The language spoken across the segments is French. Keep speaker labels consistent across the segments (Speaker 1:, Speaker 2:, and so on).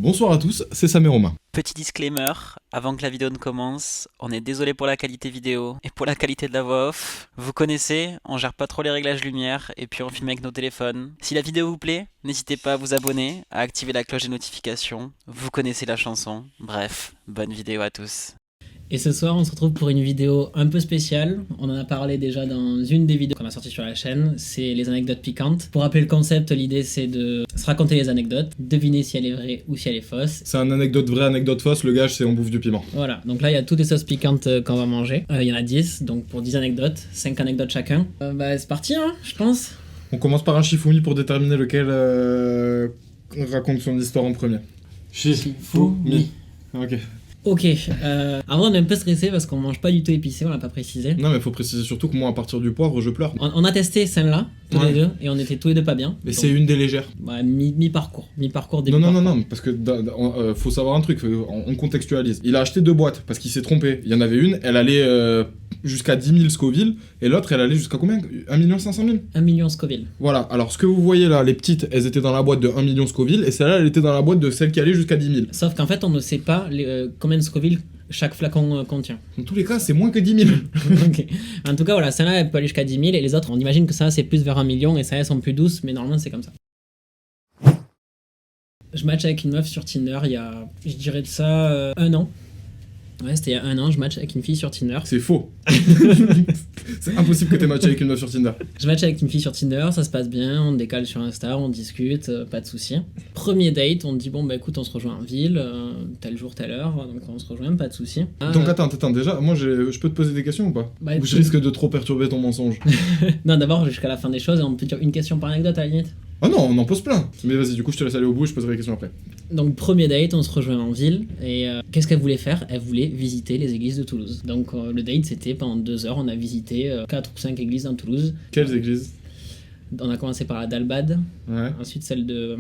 Speaker 1: Bonsoir à tous, c'est Sam et Romain.
Speaker 2: Petit disclaimer, avant que la vidéo ne commence, on est désolé pour la qualité vidéo et pour la qualité de la voix off. Vous connaissez, on gère pas trop les réglages lumière et puis on filme avec nos téléphones. Si la vidéo vous plaît, n'hésitez pas à vous abonner, à activer la cloche des notifications. Vous connaissez la chanson. Bref, bonne vidéo à tous.
Speaker 3: Et ce soir, on se retrouve pour une vidéo un peu spéciale. On en a parlé déjà dans une des vidéos qu'on a sorties sur la chaîne. C'est les anecdotes piquantes. Pour rappeler le concept, l'idée c'est de se raconter les anecdotes, deviner si elle est vraie ou si elle est fausse.
Speaker 1: C'est un anecdote vraie, anecdote fausse, le gage c'est on bouffe du piment.
Speaker 3: Voilà, donc là il y a toutes les sauces piquantes qu'on va manger. Il y en a 10, donc pour 10 anecdotes, 5 anecdotes chacun. C'est parti, hein, je pense.
Speaker 1: On commence par un Shifumi pour déterminer lequel raconte son histoire en premier.
Speaker 3: Shifumi.
Speaker 1: Ok.
Speaker 3: Ok, avant on est un peu stressé parce qu'on mange pas du tout épicé, on l'a pas précisé.
Speaker 1: Non mais faut préciser surtout que moi à partir du poivre je pleure.
Speaker 3: On a testé celle-là, tous les deux, et on était tous les deux pas bien.
Speaker 1: Mais
Speaker 3: Donc,
Speaker 1: c'est une des légères.
Speaker 3: ouais, mi-parcours, début
Speaker 1: Non,
Speaker 3: parcours.
Speaker 1: parce que faut savoir un truc, on contextualise. Il a acheté 2 boîtes parce qu'il s'est trompé. Il y en avait une, elle allait jusqu'à 10 000 Scoville, et l'autre elle allait jusqu'à combien 1 500 000
Speaker 3: 1 million Scoville.
Speaker 1: Voilà, alors ce que vous voyez là, les petites, elles étaient dans la boîte de 1 million Scoville, et celle-là elle était dans la boîte de celle qui allait jusqu'à 10 000.
Speaker 3: Sauf qu'en fait, on ne sait pas combien de Scoville chaque flacon contient.
Speaker 1: Dans tous les cas, c'est moins que 10 000.
Speaker 3: Ok. En tout cas, voilà, celle-là, elle peut aller jusqu'à 10 000, et les autres, on imagine que ça, c'est plus vers 1 million, et ça, elles sont plus douces, mais normalement, c'est comme ça. Je match avec une meuf sur Tinder il y a, je dirais de ça, 1 an. Ouais, c'était il y a 1 an, je match avec une fille sur Tinder.
Speaker 1: C'est faux. C'est impossible que t'aies matché avec une meuf sur Tinder.
Speaker 3: Je match avec une fille sur Tinder, ça se passe bien, on décale sur Insta, on discute, pas de soucis. Premier date, on dit bon bah écoute, on se rejoint en ville, tel jour, telle heure, donc on se rejoint, pas de soucis.
Speaker 1: Donc attends, déjà, moi je peux te poser des questions ou pas?
Speaker 3: Bah,
Speaker 1: Ou je risque de trop perturber ton mensonge?
Speaker 3: Non, d'abord jusqu'à la fin des choses, et on peut dire une question par anecdote à la limite.
Speaker 1: Ah non, on en pose plein. Mais vas-y, du coup je te laisse aller au bout et je poserai les questions après.
Speaker 3: Donc premier date, on se rejoint en ville, et qu'est-ce qu'elle voulait faire? Elle voulait visiter les églises de Toulouse. Donc le date, c'était pendant 2 heures, on a visité 4 ou 5 églises dans Toulouse.
Speaker 1: Quelles églises?
Speaker 3: On a commencé par la Dalbade,
Speaker 1: Ouais,
Speaker 3: ensuite celle de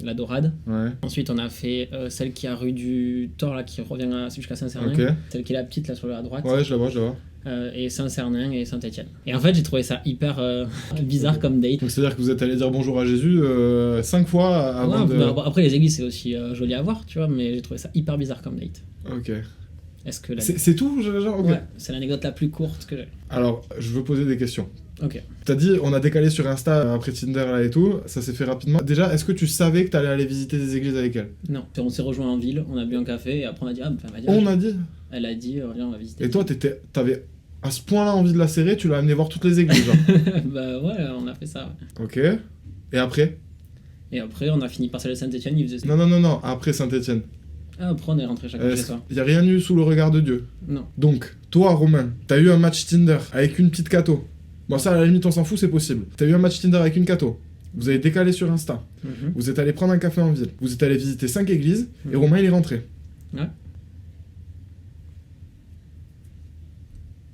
Speaker 3: la Dorade.
Speaker 1: ouais.
Speaker 3: Ensuite, on a fait celle qui a rue du Thor, là, qui revient jusqu'à Saint-Cernin.
Speaker 1: Ok.
Speaker 3: Celle qui est la petite, là, sur la droite.
Speaker 1: Ouais, je la vois.
Speaker 3: Et Saint-Cernin et Saint-Étienne. Et en fait, j'ai trouvé ça hyper bizarre comme date.
Speaker 1: Donc c'est-à-dire que vous êtes allé dire bonjour à Jésus 5 fois avant
Speaker 3: Ouais,
Speaker 1: de...
Speaker 3: bah, après, les églises, c'est aussi joli à voir, tu vois, mais j'ai trouvé ça hyper bizarre comme date.
Speaker 1: Ok.
Speaker 3: Est-ce que
Speaker 1: C'est tout, genre? Ok.
Speaker 3: Ouais, c'est l'anecdote la plus courte que j'ai.
Speaker 1: Alors, je veux poser des questions.
Speaker 3: Ok.
Speaker 1: T'as dit, on a décalé sur Insta après Tinder là et tout, ça s'est fait rapidement. Déjà, est-ce que tu savais que t'allais aller visiter des églises avec elle?
Speaker 3: Non. On s'est rejoint en ville, on a bu un café, et après, on a dit, vas-y,
Speaker 1: On a dit.
Speaker 3: Elle a dit, viens, on va visiter.
Speaker 1: Et toi, t'avais à ce point-là envie de la serrer, tu l'as amené voir toutes les églises, genre.
Speaker 3: Bah ouais, on a fait ça, ouais.
Speaker 1: Ok. Et après?
Speaker 3: Et après, on a fini par celle de Saint-Étienne, il faisait ça.
Speaker 1: Non, après Saint-Étienne.
Speaker 3: Ah, après, on est rentré chacun chez soi.
Speaker 1: Y a rien eu sous le regard de Dieu.
Speaker 3: Non.
Speaker 1: Donc, toi, Romain, t'as eu un match Tinder avec une petite cato. Bon, ça, à la limite, on s'en fout, c'est possible. T'as eu un match Tinder avec une cato. Vous avez décalé sur Insta.
Speaker 3: Mhm.
Speaker 1: Vous êtes allé prendre un café en ville. Vous êtes allé visiter 5 églises. Et
Speaker 3: Mhm.
Speaker 1: Romain, il est rentré.
Speaker 3: Ouais.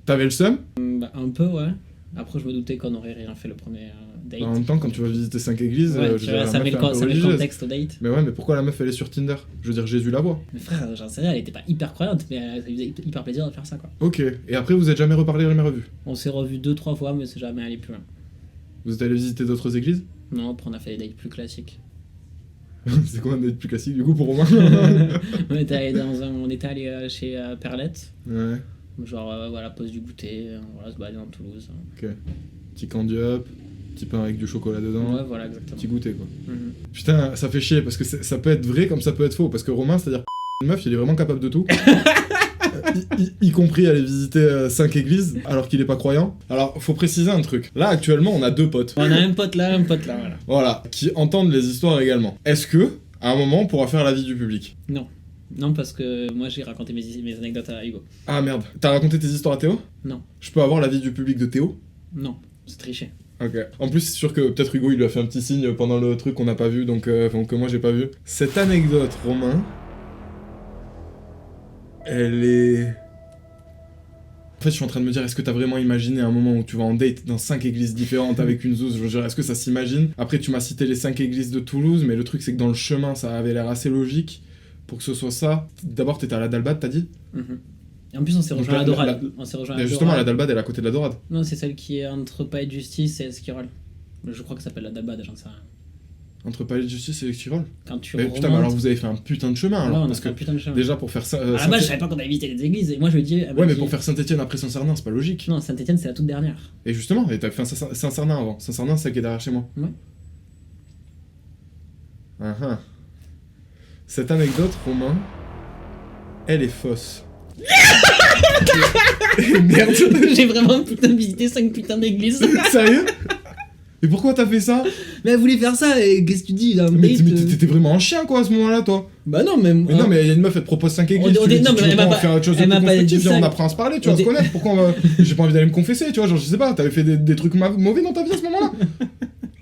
Speaker 1: T'avais le seum.
Speaker 3: Bah, un peu, ouais. Après, je me doutais qu'on aurait rien fait le premier date.
Speaker 1: En même temps, quand tu vas visiter 5 églises,
Speaker 3: Ouais,
Speaker 1: je
Speaker 3: tu
Speaker 1: veux
Speaker 3: vois,
Speaker 1: dire,
Speaker 3: ça
Speaker 1: la
Speaker 3: met
Speaker 1: meuf
Speaker 3: le
Speaker 1: est un peu
Speaker 3: ça met le
Speaker 1: religieuse.
Speaker 3: contexte au date.
Speaker 1: Mais ouais, mais pourquoi la meuf elle est sur Tinder? Je veux dire, Jésus la voit.
Speaker 3: Mais frère, j'en sais rien, elle était pas hyper croyante, mais ça lui faisait hyper plaisir de faire ça, quoi.
Speaker 1: Ok. Et après, vous êtes jamais reparlé, jamais revu?
Speaker 3: On s'est revus 2-3 fois, mais c'est jamais allé plus loin.
Speaker 1: Vous êtes allé visiter d'autres églises?
Speaker 3: Non, après, on a fait des dates plus classiques.
Speaker 1: C'est quoi un date plus classique du coup pour Romain?
Speaker 3: On était allé chez Perlette,
Speaker 1: Ouais.
Speaker 3: genre, voilà, pause du goûter, voilà, se balader dans Toulouse.
Speaker 1: Ok. Petit candy up, petit pain avec du chocolat dedans.
Speaker 3: Ouais, voilà, exactement.
Speaker 1: Petit goûter quoi.
Speaker 3: Mhm.
Speaker 1: Putain, ça fait chier parce que ça peut être vrai comme ça peut être faux. Parce que Romain, c'est-à-dire une meuf, il est vraiment capable de tout. Y compris aller visiter 5 églises alors qu'il est pas croyant. Alors, faut préciser un truc. Là, actuellement, on a 2 potes.
Speaker 3: On a un pote là, voilà.
Speaker 1: Voilà, qui entendent les histoires également. Est-ce que, à un moment, on pourra faire la vie du public?
Speaker 3: Non. Non, parce que moi, j'ai raconté mes anecdotes à Hugo.
Speaker 1: Ah merde, t'as raconté tes histoires à Théo?
Speaker 3: Non.
Speaker 1: Je peux avoir la vie du public de Théo?
Speaker 3: Non, c'est triché.
Speaker 1: Ok. En plus, c'est sûr que peut-être Hugo il lui a fait un petit signe pendant le truc qu'on n'a pas vu, donc que moi j'ai pas vu. Cette anecdote, Romain, elle est. En fait, je suis en train de me dire, est-ce que t'as vraiment imaginé un moment où tu vas en date dans 5 églises différentes avec une zouze? Je veux dire, est-ce que ça s'imagine? Après, tu m'as cité les 5 églises de Toulouse, mais le truc c'est que dans le chemin, ça avait l'air assez logique pour que ce soit ça. D'abord, t'étais à la Dalbade, t'as dit?
Speaker 3: Mhm. Et en plus, on s'est
Speaker 1: Donc,
Speaker 3: rejoint à
Speaker 1: la-
Speaker 3: Dorade.
Speaker 1: la-
Speaker 3: On s'est rejoint à
Speaker 1: Mais justement, la
Speaker 3: Dorade.
Speaker 1: Dalbade, elle est à côté de la Dorade.
Speaker 3: Non, c'est celle qui est entre Pas et Justice et Esquirol. Je crois que ça s'appelle la Dabad, j'en sais rien.
Speaker 1: Entre Palais de Justice et les Tyrol.
Speaker 3: Quand tu
Speaker 1: Mais
Speaker 3: remontes...
Speaker 1: putain, mais alors vous avez fait un putain de chemin
Speaker 3: Ouais,
Speaker 1: alors.
Speaker 3: on a
Speaker 1: Parce
Speaker 3: fait
Speaker 1: que
Speaker 3: un putain de chemin.
Speaker 1: déjà pour faire ça.
Speaker 3: Ah bah je savais pas qu'on avait visité les églises, et moi je me dis... ah bah,
Speaker 1: Ouais, mais
Speaker 3: si-
Speaker 1: pour faire Saint-Etienne après Saint-Cernin, c'est pas logique.
Speaker 3: Non, Saint-Etienne c'est la toute dernière.
Speaker 1: Et justement, et t'as fait un Saint-Cernin avant. Saint-Cernin, c'est ça qui est derrière chez moi.
Speaker 3: Ouais.
Speaker 1: Ah ah. Cette anecdote, Romain, elle est fausse. Merde.
Speaker 3: J'ai vraiment putain visité 5 putains d'églises.
Speaker 1: Sérieux? Et pourquoi t'as fait ça?
Speaker 3: Mais elle voulait faire ça, et qu'est-ce que tu dis là,
Speaker 1: Mais
Speaker 3: date,
Speaker 1: t'étais vraiment un chien quoi à ce moment-là, toi.
Speaker 3: Bah non, mais...
Speaker 1: Mais non, mais il y a une meuf, elle te propose 5 églises.
Speaker 3: On-
Speaker 1: Tu lui dis,
Speaker 3: non,
Speaker 1: tu
Speaker 3: mais
Speaker 1: veux
Speaker 3: elle
Speaker 1: pas
Speaker 3: m'a
Speaker 1: en
Speaker 3: pas-
Speaker 1: faire autre chose de
Speaker 3: elle
Speaker 1: plus
Speaker 3: m'a pas
Speaker 1: constructif,
Speaker 3: dit
Speaker 1: viens, on
Speaker 3: ça.
Speaker 1: apprend à se parler, tu vas
Speaker 3: On
Speaker 1: se
Speaker 3: dit-
Speaker 1: connaître. Pourquoi j'ai pas envie d'aller me confesser, tu vois, genre je sais pas, t'avais fait des trucs mauvais dans ta vie à ce moment-là.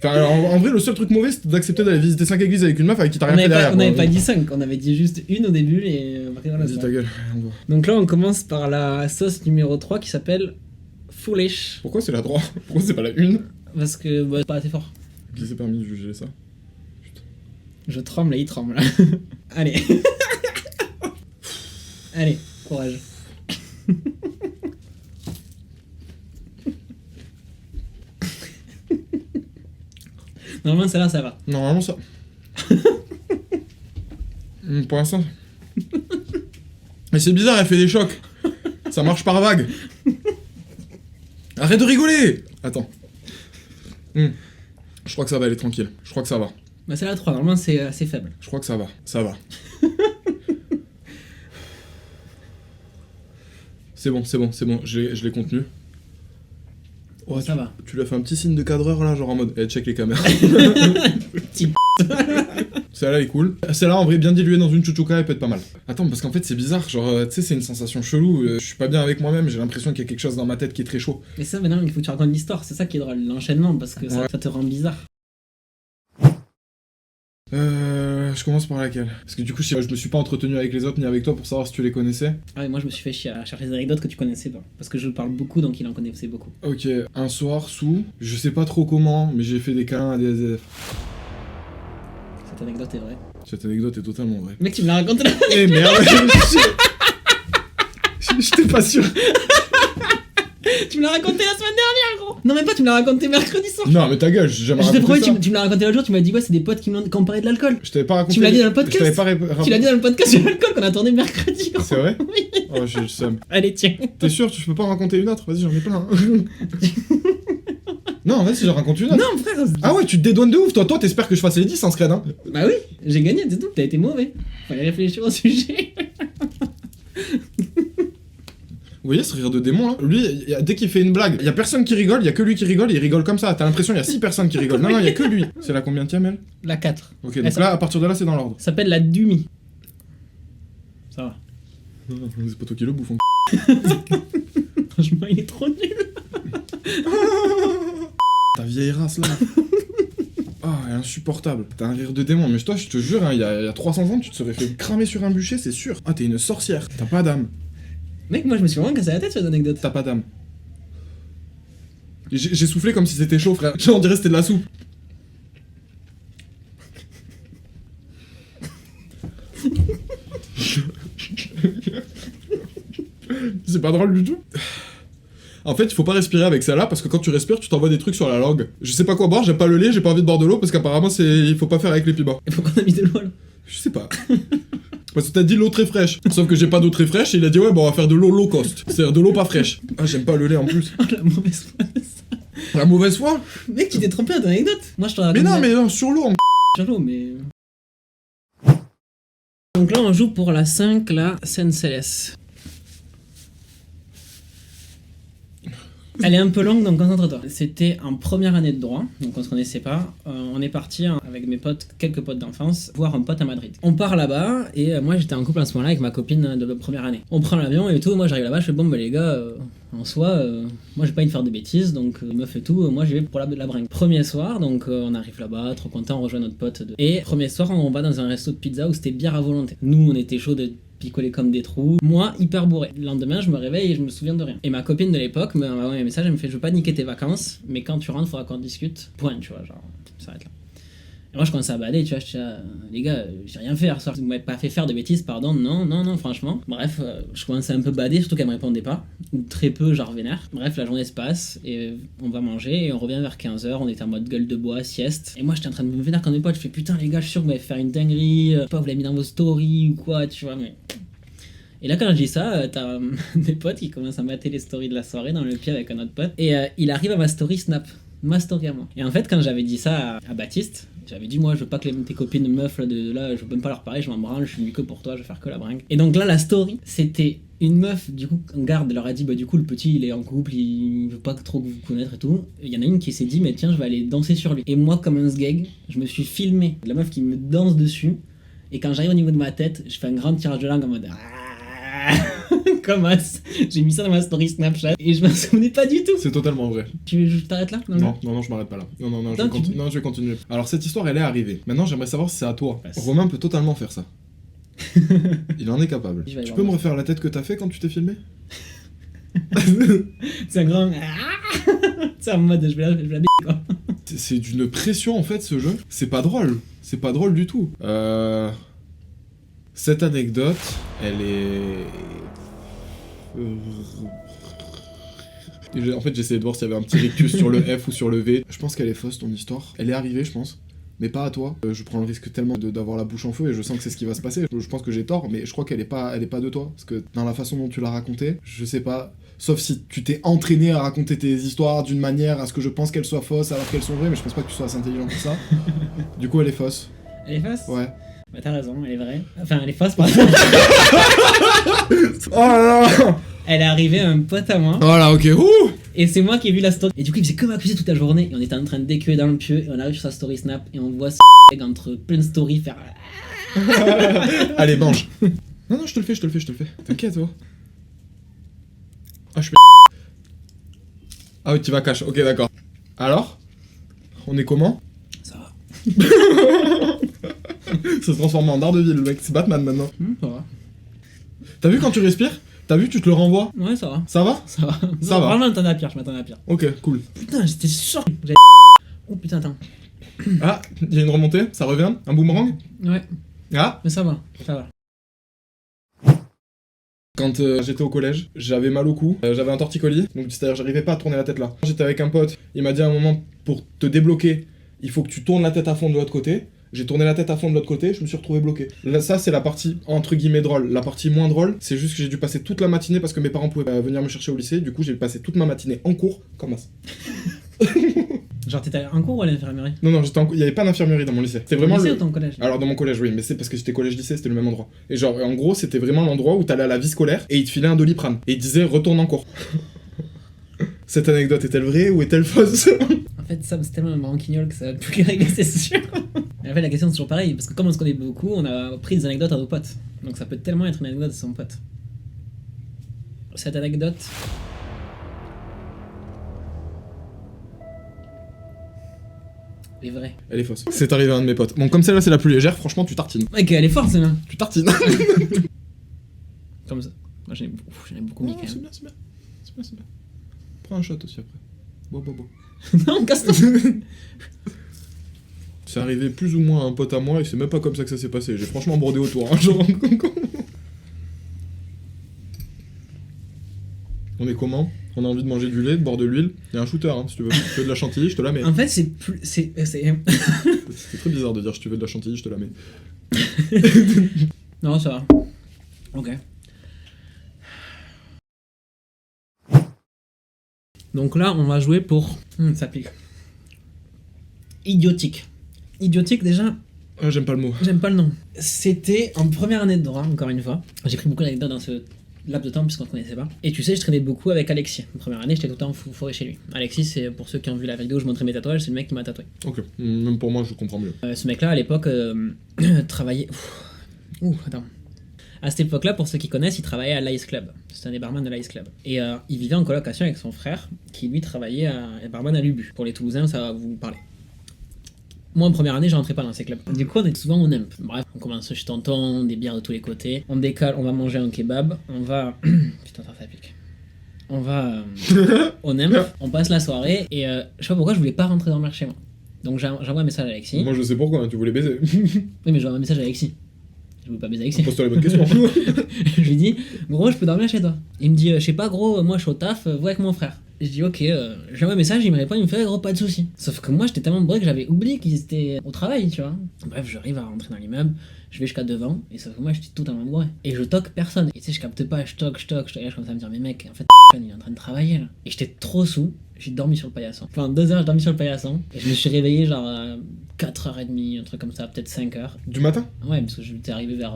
Speaker 1: Enfin, en vrai, le seul truc mauvais, c'était d'accepter d'aller visiter 5 églises avec une meuf avec qui t'as
Speaker 3: On
Speaker 1: rien fait derrière.
Speaker 3: n'avait
Speaker 1: quoi.
Speaker 3: pas dit 5, on avait dit juste une au début, et après voilà.
Speaker 1: Vas-y,
Speaker 3: ça.
Speaker 1: ta gueule. on va.
Speaker 3: Donc là on commence par la sauce numéro 3 qui s'appelle Foolish.
Speaker 1: Pourquoi c'est la 3? Pourquoi c'est pas la 1?
Speaker 3: Parce que bah, c'est pas assez fort.
Speaker 1: Qui s'est permis de juger ça?
Speaker 3: Je tremble et il tremble. Allez. Allez, courage. Normalement celle-là ça va.
Speaker 1: Normalement, ça. Pour l'instant. Mais c'est bizarre, elle fait des chocs. Ça marche par vague. Arrête de rigoler! Attends. Je crois que ça va aller tranquille. Je crois que ça va.
Speaker 3: Bah c'est la 3, normalement c'est assez faible.
Speaker 1: Je crois que ça va. Ça va. C'est bon, c'est bon, c'est bon. Je l'ai contenu.
Speaker 3: Oh, ça va.
Speaker 1: Tu lui as fait un petit signe de cadreur là, genre en mode, check les caméras.
Speaker 3: Petit
Speaker 1: Celle-là elle est cool. Celle-là en vrai bien diluée dans une chouchouka elle peut être pas mal. Attends parce qu'en fait c'est bizarre, genre tu sais c'est une sensation chelou, je suis pas bien avec moi-même, j'ai l'impression qu'il y a quelque chose dans ma tête qui est très chaud.
Speaker 3: Mais ça maintenant il faut que tu racontes l'histoire, c'est ça qui est drôle, l'enchaînement, parce que ça,
Speaker 1: Ouais.
Speaker 3: ça te rend bizarre.
Speaker 1: Je commence par laquelle? Parce que du coup je me suis pas entretenu avec les autres ni avec toi pour savoir si tu les connaissais.
Speaker 3: Ah et moi je me suis fait chier à chercher des anecdotes que tu connaissais pas. Parce que je parle beaucoup donc il en connaissait beaucoup.
Speaker 1: Ok, un soir sous, je sais pas trop comment, mais j'ai fait des câlins à des SDF.
Speaker 3: Cette anecdote est vraie.
Speaker 1: Cette anecdote est totalement vraie.
Speaker 3: Mec tu me l'as raconté là.
Speaker 1: Eh merde. J'étais pas sûr.
Speaker 3: Tu me l'as raconté la semaine dernière gros. Non même pas, tu me l'as raconté mercredi soir.
Speaker 1: Non mais ta gueule, j'ai jamais
Speaker 3: Je te
Speaker 1: raconté
Speaker 3: promets,
Speaker 1: ça.
Speaker 3: tu me l'as raconté l'autre jour, tu m'as dit ouais c'est des potes qui m'ont parlait de l'alcool.
Speaker 1: Je t'avais pas raconté.
Speaker 3: Tu me l'as dit dans le
Speaker 1: Je
Speaker 3: podcast.
Speaker 1: t'avais pas
Speaker 3: Tu l'as dit dans le podcast sur l'alcool qu'on a tourné mercredi gros.
Speaker 1: C'est vrai?
Speaker 3: Oui.
Speaker 1: Oh j'ai le seum.
Speaker 3: Allez tiens.
Speaker 1: T'es sûr, tu peux pas en raconter une autre? Vas-y, j'en ai plein. Non, vas-y, j'en raconte une autre.
Speaker 3: Non frère.
Speaker 1: Ah ouais, tu te dédouanes de ouf, toi t'espères que je fasse les 10 en scred, hein.
Speaker 3: Bah oui, j'ai gagné, c'est tout, t'as été mauvais. Fallait réfléchir au sujet.
Speaker 1: Vous voyez ce rire de démon là? Lui, dès qu'il fait une blague, y a personne qui rigole, y a que lui qui rigole, il rigole comme ça. T'as l'impression y a 6 personnes qui rigolent. Non, non, y a que lui. C'est la combienième elle?
Speaker 3: La 4.
Speaker 1: Ok,
Speaker 3: Elle
Speaker 1: donc là, à partir de là, c'est dans l'ordre.
Speaker 3: s'appelle la Dumi. Ça va.
Speaker 1: C'est pas toi qui le bouffe.
Speaker 3: Franchement, il est trop nul.
Speaker 1: Ta vieille race là. Ah, elle est insupportable. T'as un rire de démon, mais toi, je te jure, hein, y a 300 ans, tu te serais fait cramer sur un bûcher, c'est sûr. Ah, t'es une sorcière. T'as pas d'âme.
Speaker 3: Mec, moi je me suis vraiment cassé la tête sur les anecdotes.
Speaker 1: T'as pas d'âme. J'ai soufflé comme si c'était chaud, frère. On dirait que c'était de la soupe. C'est pas drôle du tout. En fait, il faut pas respirer avec ça là parce que quand tu respires, tu t'envoies des trucs sur la langue. Je sais pas quoi boire, j'aime pas le lait, j'ai pas envie de boire de l'eau parce qu'apparemment il faut pas faire avec les pibas.
Speaker 3: Il faut qu'on a mis de l'eau là.
Speaker 1: Je sais pas. Parce que t'as dit l'eau très fraîche. Sauf que j'ai pas d'eau très fraîche et il a dit ouais, bon, on va faire de l'eau low cost. C'est-à-dire de l'eau pas fraîche. Ah, j'aime pas le lait en plus.
Speaker 3: Oh la mauvaise foi.
Speaker 1: La mauvaise foi?
Speaker 3: Mec, tu t'es trompé dans l'anecdote. Moi je t'en raconte.
Speaker 1: Mais non, mais non, sur l'eau.
Speaker 3: Sur l'eau, mais. Donc là on joue pour la 5, la Seine-Céleste. Elle est un peu longue, donc concentre-toi. C'était en première année de droit, donc on se connaissait pas. On est parti avec mes potes, quelques potes d'enfance, voir un pote à Madrid. On part là-bas, et moi j'étais en couple à ce moment-là avec ma copine de la première année. On prend l'avion et tout, moi j'arrive là-bas, je fais bon bah les gars, en soi, moi j'ai pas envie de faire de bêtises, donc meuf et tout, moi j'y vais pour la bringue. Premier soir, donc on arrive là-bas, trop content, on rejoint notre pote. Et premier soir, on va dans un resto de pizza où c'était bière à volonté. Nous on était chaud de picolé comme des trous. Moi, hyper bourré. Le lendemain, je me réveille et je me souviens de rien. Et ma copine de l'époque m'a envoyé un message, elle me fait: je veux pas niquer tes vacances, mais quand tu rentres, faudra qu'on discute. Point, tu vois, genre, ça s'arrête là. Et moi je commence à bader, tu vois, je dis, les gars, j'ai rien fait hier soir, vous m'avez pas fait faire de bêtises, pardon, non, franchement. Bref, je commençais un peu bader, surtout qu'elle me répondait pas, ou très peu, genre vénère. Bref, la journée se passe, et on va manger, et on revient vers 15h, on était en mode gueule de bois, sieste. Et moi j'étais en train de me vénère comme mes potes, je fais putain les gars, je suis sûr que vous m'avez fait faire une dinguerie, je sais pas, vous l'avez mis dans vos stories ou quoi, tu vois, mais... Et là, quand je dis ça, t'as des potes qui commencent à mater les stories de la soirée dans le pied avec un autre pote. Et il arrive à ma story Snap. Ma story à moi. Et en fait, quand j'avais dit ça à Baptiste, j'avais dit, moi, je veux pas que tes copines meufs là, je veux même pas leur parler, je m'en branle, je suis venu que pour toi, je vais faire que la bringue. Et donc là, la story, c'était une meuf, du coup, en garde, leur a dit, bah, du coup, le petit, il est en couple, il veut pas trop vous connaître et tout. Il y en a une qui s'est dit, mais tiens, je vais aller danser sur lui. Et moi, comme un sgeg, je me suis filmé la meuf qui me danse dessus. Et quand j'arrive au niveau de ma tête, je fais un grand tirage de langue en mode. Comme as. J'ai mis ça dans ma story Snapchat et je m'en souvenais pas du tout.
Speaker 1: C'est totalement vrai.
Speaker 3: Tu t'arrêtes là?
Speaker 1: Non, je m'arrête pas là. Non, je vais continuer. Alors cette histoire, elle est arrivée. Maintenant, j'aimerais savoir si c'est à toi.
Speaker 3: Passe.
Speaker 1: Romain peut totalement faire ça. Il en est capable.
Speaker 3: Je vais aller
Speaker 1: Tu
Speaker 3: voir
Speaker 1: peux me
Speaker 3: moi.
Speaker 1: refaire la tête que t'as fait quand tu t'es filmé?
Speaker 3: C'est un grand. C'est en mode je vais la quoi.
Speaker 1: C'est d'une pression en fait ce jeu. C'est pas drôle. C'est pas drôle du tout. Cette anecdote, elle est... En fait, j'essayais de voir s'il y avait un petit rictus sur le F ou sur le V. Je pense qu'elle est fausse, ton histoire. Elle est arrivée, je pense. Mais pas à toi. Je prends le risque tellement d'avoir la bouche en feu et je sens que c'est ce qui va se passer. Je pense que j'ai tort, mais je crois qu'elle est pas de toi. Parce que dans la façon dont tu l'as raconté, je sais pas... Sauf si tu t'es entraîné à raconter tes histoires d'une manière à ce que je pense qu'elles soient fausses alors qu'elles sont vraies, mais je pense pas que tu sois assez intelligent pour ça. Du coup, elle est fausse.
Speaker 3: Elle est fausse?
Speaker 1: Ouais.
Speaker 3: Bah t'as raison, elle est vraie. Enfin, elle est fausse, pardon.
Speaker 1: Oh là là.
Speaker 3: Elle est arrivée à un pote à moi.
Speaker 1: Voilà, ok. Ouh.
Speaker 3: Et c'est moi qui ai vu la story. Et du coup, il faisait que m'accuser toute la journée. Et on était en train de décuer dans le pieu. Et on arrive sur sa story Snap. Et on voit ce mec entre plein de stories faire.
Speaker 1: Allez, mange. Non, je te le fais. T'inquiète, toi. Ah, je suis. Ah oui, tu vas cash. Ok, d'accord. Alors, on est comment?
Speaker 3: Ça va.
Speaker 1: Ça se transforme en Daredevil, le mec. C'est Batman maintenant.
Speaker 3: Ça va.
Speaker 1: T'as vu quand tu respires? T'as vu, tu te le renvoies?
Speaker 3: Ouais, ça va.
Speaker 1: Ça va?
Speaker 3: Ça va.
Speaker 1: Ça
Speaker 3: Non,
Speaker 1: va.
Speaker 3: Vraiment, je m'attendais à pire. Je m'attendais à pire.
Speaker 1: Ok, cool.
Speaker 3: Putain, j'étais sûr. Oh putain, attends.
Speaker 1: Ah, il y a une remontée, ça revient? Un boomerang?
Speaker 3: Ouais,
Speaker 1: Ah.
Speaker 3: mais ça va. Ça va.
Speaker 1: Quand j'étais au collège, j'avais mal au cou, j'avais un torticolis, donc c'est-à-dire j'arrivais pas à tourner la tête là. J'étais avec un pote, il m'a dit à un moment, pour te débloquer, il faut que tu tournes la tête à fond de l'autre côté. J'ai tourné la tête à fond de l'autre côté, je me suis retrouvé bloqué. Là, ça, c'est la partie entre guillemets drôle. La partie moins drôle, c'est juste que j'ai dû passer toute la matinée parce que mes parents pouvaient pas venir me chercher au lycée. Du coup, j'ai passé toute ma matinée en cours, comme as.
Speaker 3: Genre, t'étais en cours ou à l'infirmerie?
Speaker 1: Non, il y avait pas d'infirmerie dans mon lycée. C'est vraiment
Speaker 3: Au lycée
Speaker 1: le...
Speaker 3: ou ton collège?
Speaker 1: Alors dans mon collège, oui, mais c'est parce que c'était collège-lycée, c'était le même endroit. Et genre, en gros, c'était vraiment l'endroit où t'allais à la vie scolaire et ils te filaient un Doliprane. Et ils te disaient, retourne en cours. Cette anecdote est-elle vraie ou est-elle fausse?
Speaker 3: En fait, Sam, c'est tellement un branquignol que ça va plus régler, c'est sûr. Et en fait, la question c'est toujours pareil, parce que comme on se connaît beaucoup, on a pris des anecdotes à nos potes. Donc ça peut tellement être une anecdote de son pote. Cette anecdote. est vraie.
Speaker 1: Elle est fausse. C'est arrivé à un de mes potes. Bon, comme celle-là, c'est la plus légère, franchement, tu tartines.
Speaker 3: Mec, elle est forte, celle-là.
Speaker 1: Tu tartines.
Speaker 3: Comme ça. Moi, j'en ai beaucoup mis
Speaker 1: Oh,
Speaker 3: quand
Speaker 1: c'est
Speaker 3: même.
Speaker 1: bien, c'est bien. C'est bien, c'est bien. Prends un shot aussi après. Bon.
Speaker 3: Non, casse-toi.
Speaker 1: C'est arrivé plus ou moins à un pote à moi et c'est même pas comme ça que ça s'est passé. J'ai franchement brodé autour. Hein, genre... On est comment? On a envie de manger du lait, de boire de l'huile. Il y a un shooter, hein, si tu veux. Si tu veux de la chantilly, je te la mets.
Speaker 3: En fait, c'est plus. C'est.
Speaker 1: C'est très bizarre de dire si tu veux de la chantilly, je te la mets.
Speaker 3: Non, ça va. Ok. Donc là, on va jouer pour. Ça pique. Idiotique. Idiotique, déjà,
Speaker 1: Ah, j'aime pas le mot.
Speaker 3: j'aime pas le nom. C'était en première année de droit, encore une fois. J'ai pris beaucoup d'anecdotes dans ce laps de temps puisqu'on se connaissait pas. Et tu sais, je traînais beaucoup avec Alexis. En première année, j'étais tout le temps fourré chez lui. Alexis, c'est pour ceux qui ont vu la vidéo où je montrais mes tatouages, c'est le mec qui m'a tatoué.
Speaker 1: Ok, même pour moi, je comprends mieux.
Speaker 3: Ce mec-là, à l'époque, travaillait. Attends. À cette époque-là, pour ceux qui connaissent, il travaillait à l'Ice Club. C'était un des barman de l'Ice Club. Et il vivait en colocation avec son frère, qui lui travaillait à barman à l'Ubu. Pour les Toulousains, ça va vous parler. Moi, en première année, je rentrais pas dans ces clubs. Du coup, on est souvent au Nemp. Bref, on commence chez tonton, des bières de tous les côtés. On décale, on va manger un kebab. On va. Putain, ça pique. On va au Nemp, on passe la soirée et je sais pas pourquoi je voulais pas rentrer dormir chez moi. Donc j'envoie un message à Alexis.
Speaker 1: Moi je sais pourquoi, hein, tu voulais baiser.
Speaker 3: Oui, mais j'envoie un message à Alexis. Je veux pas baiser Alexis.
Speaker 1: Pose-toi les bonnes questions.
Speaker 3: Je lui dis, gros, je peux dormir chez toi. Il me dit, je sais pas, gros, moi je suis au taf, vois avec mon frère. Je dis, ok, j'envoie un message, il me répond, il me fait, gros, pas de soucis. Sauf que moi, j'étais tellement brûlé que j'avais oublié qu'ils étaient au travail, tu vois. Bref, j'arrive à rentrer dans l'immeuble, je vais jusqu'à devant, et sauf que moi, j'étais totalement bourré. Et je toque personne. Et tu sais, je capte pas, je toque, et là, je commence à me dire, mais mec, en fait, il est en train de travailler là. Et j'étais trop sous, j'ai dormi sur le paillasson. Enfin, 2 heures, j'ai dormi sur le paillasson, et je me suis réveillé genre à 4h30, un truc comme ça, peut-être 5h.
Speaker 1: Du matin?
Speaker 3: Ouais, parce que j'étais arrivé vers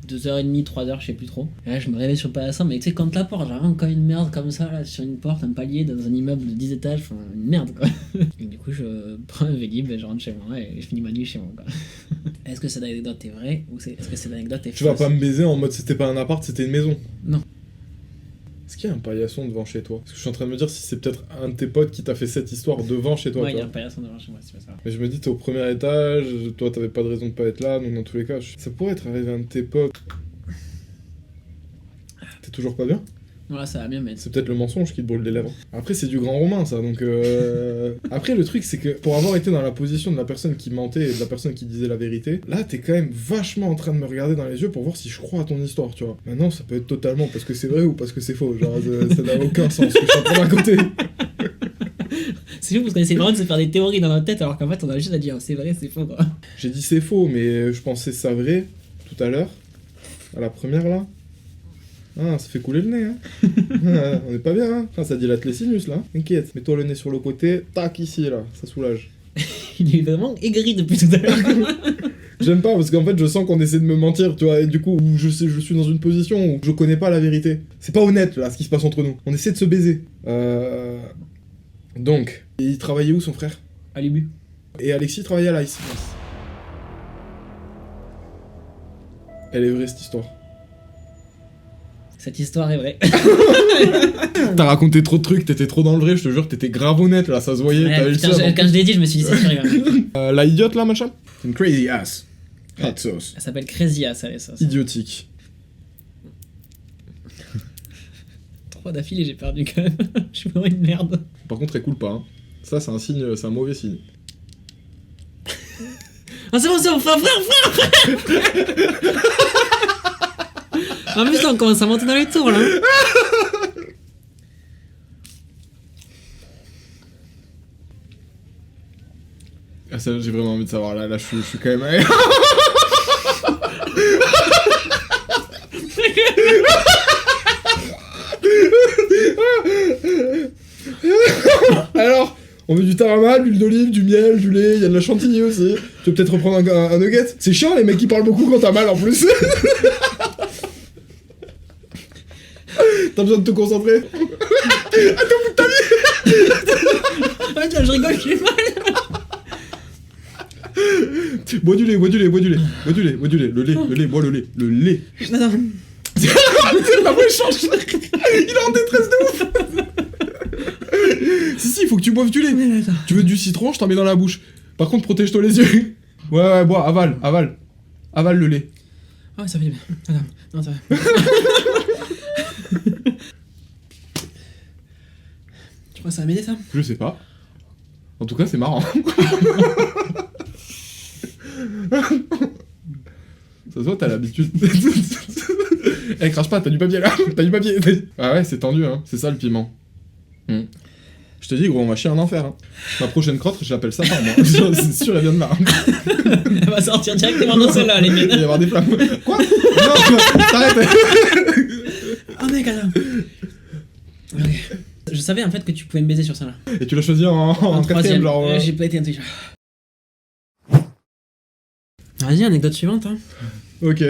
Speaker 3: 2h30, 3h, je sais plus trop. Et là, je me réveille sur le paillasson, mais tu sais, quand la porte, j'ai vraiment comme une merde comme ça, là, sur une porte, un palier, dans un immeuble de 10 étages, enfin, une merde, quoi. Et du coup, je prends un Vélib et je rentre chez moi et je finis ma nuit chez moi, quoi. Est-ce que cette anecdote est vraie ou est-ce que cette anecdote est fausse?
Speaker 1: Tu vas pas me baiser en mode c'était pas un appart, c'était une maison.
Speaker 3: Non.
Speaker 1: Est-ce qu'il y a un paillasson devant chez toi? Parce que je suis en train de me dire si c'est peut-être un de tes potes qui t'a fait cette histoire devant chez toi.
Speaker 3: Ouais, il y a
Speaker 1: toi.
Speaker 3: un paillasson devant chez moi, c'est pas ça.
Speaker 1: Mais je me dis, t'es au premier étage, toi t'avais pas de raison de pas être là, donc dans tous les cas, ça pourrait être arrivé à un de tes potes. T'es toujours pas bien?
Speaker 3: Voilà, ça va bien, mais.
Speaker 1: C'est peut-être le mensonge qui te brûle les lèvres. Après, c'est du grand romain, ça, donc... Après, le truc, c'est que pour avoir été dans la position de la personne qui mentait et de la personne qui disait la vérité, là, t'es quand même vachement en train de me regarder dans les yeux pour voir si je crois à ton histoire, tu vois. Maintenant, ça peut être totalement parce que c'est vrai ou parce que c'est faux, genre, ça n'a aucun sens ce que je suis en train de raconter.
Speaker 3: C'est fou parce qu'on essaie vraiment de se faire des théories dans notre tête alors qu'en fait, on a juste à dire c'est vrai, c'est faux, quoi.
Speaker 1: J'ai dit c'est faux, mais je pensais ça vrai tout à l'heure, à la première, là. Ah, ça fait couler le nez, hein. Ah, on est pas bien, hein. Ah, ça dilate les sinus, là. Inquiète, mets-toi le nez sur le côté, tac, ici, là, ça soulage.
Speaker 3: Il est vraiment aigri depuis tout à l'heure.
Speaker 1: J'aime pas, parce qu'en fait, je sens qu'on essaie de me mentir, tu vois, et du coup, je suis dans une position où je connais pas la vérité. C'est pas honnête, là, ce qui se passe entre nous. On essaie de se baiser. Donc, il travaillait où, son frère?
Speaker 3: À l'Ubu.
Speaker 1: Et Alexis travaillait à l'ICE. Elle est vraie, cette histoire.
Speaker 3: Cette histoire est vraie.
Speaker 1: T'as raconté trop de trucs, t'étais trop dans le vrai, je te jure, t'étais grave honnête, là, ça se voyait,
Speaker 3: Ouais,
Speaker 1: t'avais le
Speaker 3: putain,
Speaker 1: seum, en
Speaker 3: quand je l'ai dit, je me suis dit c'est sûr.
Speaker 1: La idiote là, machin? C'est une crazy ass. Hot sauce.
Speaker 3: Elle s'appelle Crazy Ass, elle est ça.
Speaker 1: Idiotique.
Speaker 3: 3 d'affilée, j'ai perdu quand même. Je suis vraiment une merde.
Speaker 1: Par contre, elle coule pas. Hein. Ça, c'est un signe, c'est un mauvais signe.
Speaker 3: Ah, c'est bon, frère. En plus, là, on commence à monter dans les tours, là.
Speaker 1: Ah, ça, j'ai vraiment envie de savoir. Là, je suis quand même. Alors, on veut du tarama, de l'huile d'olive, du miel, du lait, il y a de la chantilly aussi. Tu veux peut-être reprendre un nugget? C'est chiant les mecs qui parlent beaucoup quand t'as mal en plus. T'as besoin de te concentrer. Attends, bout de ta vie.
Speaker 3: Ah, tiens, je rigole, j'ai mal.
Speaker 1: Bois du lait, bois du lait. Le lait, bois le lait. Le lait.
Speaker 3: Non.
Speaker 1: La voix change. Il est en détresse de ouf. Si, il faut que tu boives du lait.
Speaker 3: Mais attends.
Speaker 1: Tu veux du citron, je t'en mets dans la bouche. Par contre, protège-toi les yeux. Ouais, bois, avale. Avale le lait.
Speaker 3: Ah, ouais, ça fait bien. Attends, non, ça va. Tu crois que ça va m'aider, ça?
Speaker 1: Je sais pas. En tout cas, c'est marrant. Ça se voit, t'as l'habitude. Eh, crache pas, t'as du papier là. T'as du papier. Ah ouais, c'est tendu, hein. C'est ça le piment. Je te dis, gros, on va chier en enfer. Hein. Ma prochaine crotte, je l'appelle Satan, moi. C'est sûr, elle vient de là.
Speaker 3: Elle va sortir directement dans celle-là, les
Speaker 1: Il va y
Speaker 3: miennes.
Speaker 1: avoir des flammes. Quoi? Non, t'arrêtes.
Speaker 3: Oh mec, attends. Ok. Je savais en fait que tu pouvais me baiser sur ça là.
Speaker 1: Et tu l'as choisi en quatrième, genre.
Speaker 3: J'ai pas été intelligent. Vas-y, anecdote suivante. Hein.
Speaker 1: Ok.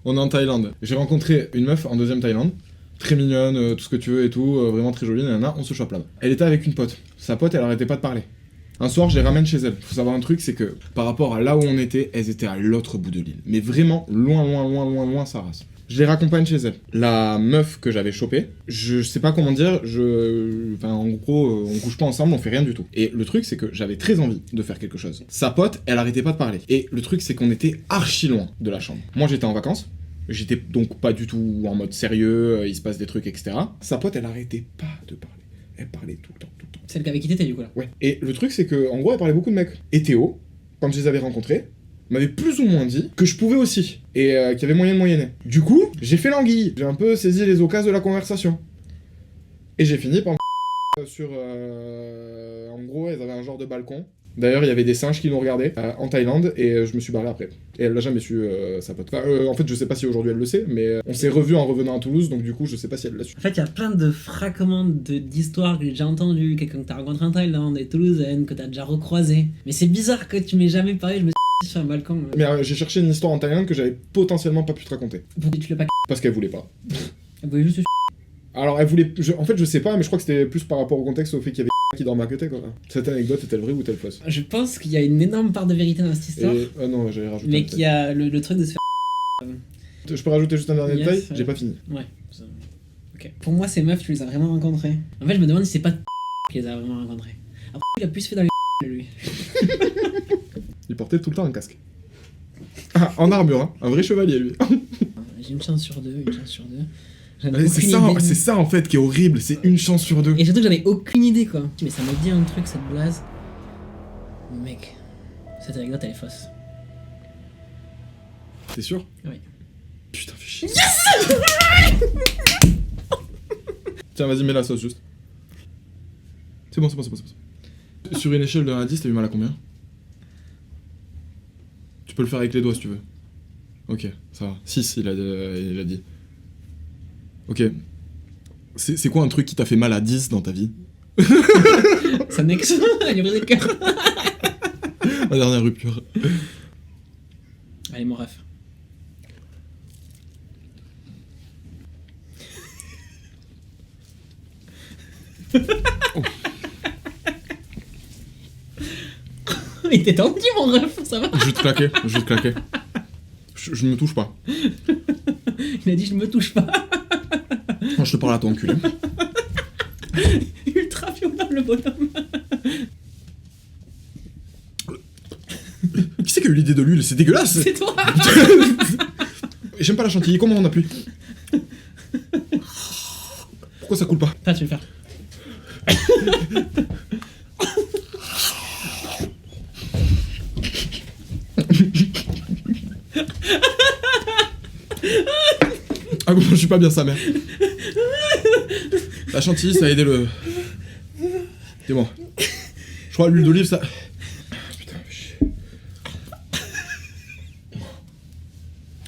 Speaker 1: On est en Thaïlande. J'ai rencontré une meuf en deuxième Thaïlande. Très mignonne, tout ce que tu veux et tout, vraiment très jolie, nanana, on se chope là-bas. Elle était avec une pote. Sa pote, elle arrêtait pas de parler. Un soir, je les ramène chez elle. Faut savoir un truc, c'est que par rapport à là où on était, elles étaient à l'autre bout de l'île. Mais vraiment, loin sa race. Je les raccompagne chez elle. La meuf que j'avais chopée, je sais pas comment dire, enfin en gros, on couche pas ensemble, on fait rien du tout. Et le truc, c'est que j'avais très envie de faire quelque chose. Sa pote, elle arrêtait pas de parler. Et le truc, c'est qu'on était archi loin de la chambre. Moi, j'étais en vacances. J'étais donc pas du tout en mode sérieux, il se passe des trucs, etc. Sa pote, elle arrêtait pas de parler. Elle parlait tout le temps.
Speaker 3: Celle avec qui t'étais du coup là.
Speaker 1: Ouais. Et le truc, c'est que en gros, elle parlait beaucoup de mecs. Et Théo, quand je les avais rencontrés, m'avait plus ou moins dit que je pouvais aussi. Et qu'il y avait moyen de moyenner. Du coup, j'ai fait l'anguille. J'ai un peu saisi les occasions de la conversation. Et j'ai fini par sur... En gros, elles avaient un genre de balcon. D'ailleurs, il y avait des singes qui nous regardaient en Thaïlande et je me suis barré après. Et elle l'a jamais su, sa pote. Enfin, en fait, je sais pas si aujourd'hui elle le sait, mais on s'est revus en revenant à Toulouse, donc du coup, je sais pas si elle l'a su.
Speaker 3: En fait, il y a plein de fragments d'histoires que j'ai déjà entendues, quelqu'un que t'as rencontré en Thaïlande, des Toulousaines, que t'as déjà recroisé. Mais c'est bizarre que tu m'aies jamais parlé, je me suis sur un balcon.
Speaker 1: Mais j'ai cherché une histoire en Thaïlande que j'avais potentiellement pas pu te raconter.
Speaker 3: Pourquoi tu l'as pas
Speaker 1: Parce qu'elle voulait pas.
Speaker 3: Elle voulait juste
Speaker 1: Alors, elle voulait... En fait, je sais pas, mais je crois que c'était plus par rapport au contexte, au fait qu'il y avait qui dormait à côté, quoi. Cette anecdote est-elle vraie ou est-elle fausse?
Speaker 3: Je pense qu'il y a une énorme part de vérité dans cette histoire.
Speaker 1: Ah non, j'allais rajouter
Speaker 3: Mais
Speaker 1: un
Speaker 3: qu'il y a le truc de se faire.
Speaker 1: Je peux rajouter juste un dernier
Speaker 3: Yes,
Speaker 1: détail?
Speaker 3: ouais.
Speaker 1: J'ai pas fini.
Speaker 3: Ouais. Ok. Pour moi, ces meufs, tu les as vraiment rencontrées. En fait, je me demande si c'est pas qui les a vraiment rencontrées. Après, il a plus fait dans les lui.
Speaker 1: Il portait tout le temps un casque. Ah, en armure, hein. Un vrai chevalier, lui.
Speaker 3: J'ai une chance sur deux. J'en ai
Speaker 1: Mais c'est
Speaker 3: aucune idée.
Speaker 1: ça en fait qui est horrible, c'est une chance sur deux.
Speaker 3: Et surtout que j'avais aucune idée quoi. Mais ça me dit un truc, cette blase. Mec, cette anecdote elle est fausse.
Speaker 1: T'es sûr?
Speaker 3: Oui.
Speaker 1: Putain, fais chier. Tiens, vas-y, mets la sauce juste. C'est bon. Sur une échelle de 1 à 10, t'as eu mal à combien? Tu peux le faire avec les doigts si tu veux. Ok, ça va. 6, il a dit. Ok. C'est quoi un truc qui t'a fait mal à 10 dans ta vie?
Speaker 3: Ça next, elle est brisé le cœur.
Speaker 1: Ma dernière rupture.
Speaker 3: Allez, mon ref.
Speaker 1: Oh.
Speaker 3: Il était tendu, mon ref, ça va?
Speaker 1: Je vais te claquer. Je ne me touche pas.
Speaker 3: Il a dit je me touche pas.
Speaker 1: Quand je te parle à ton enculé.
Speaker 3: Ultra violent le bonhomme.
Speaker 1: Qui c'est qui a eu l'idée de l'huile? C'est dégueulasse.
Speaker 3: C'est toi.
Speaker 1: J'aime pas la chantilly, comment on appuie? Pourquoi ça coule pas?
Speaker 3: Ah, tu veux le faire.
Speaker 1: Ah bon, je suis pas bien sa mère. La chantilly, ça a aidé le... Dis-moi. Je crois l'huile d'olive, ça... Putain, fais chier.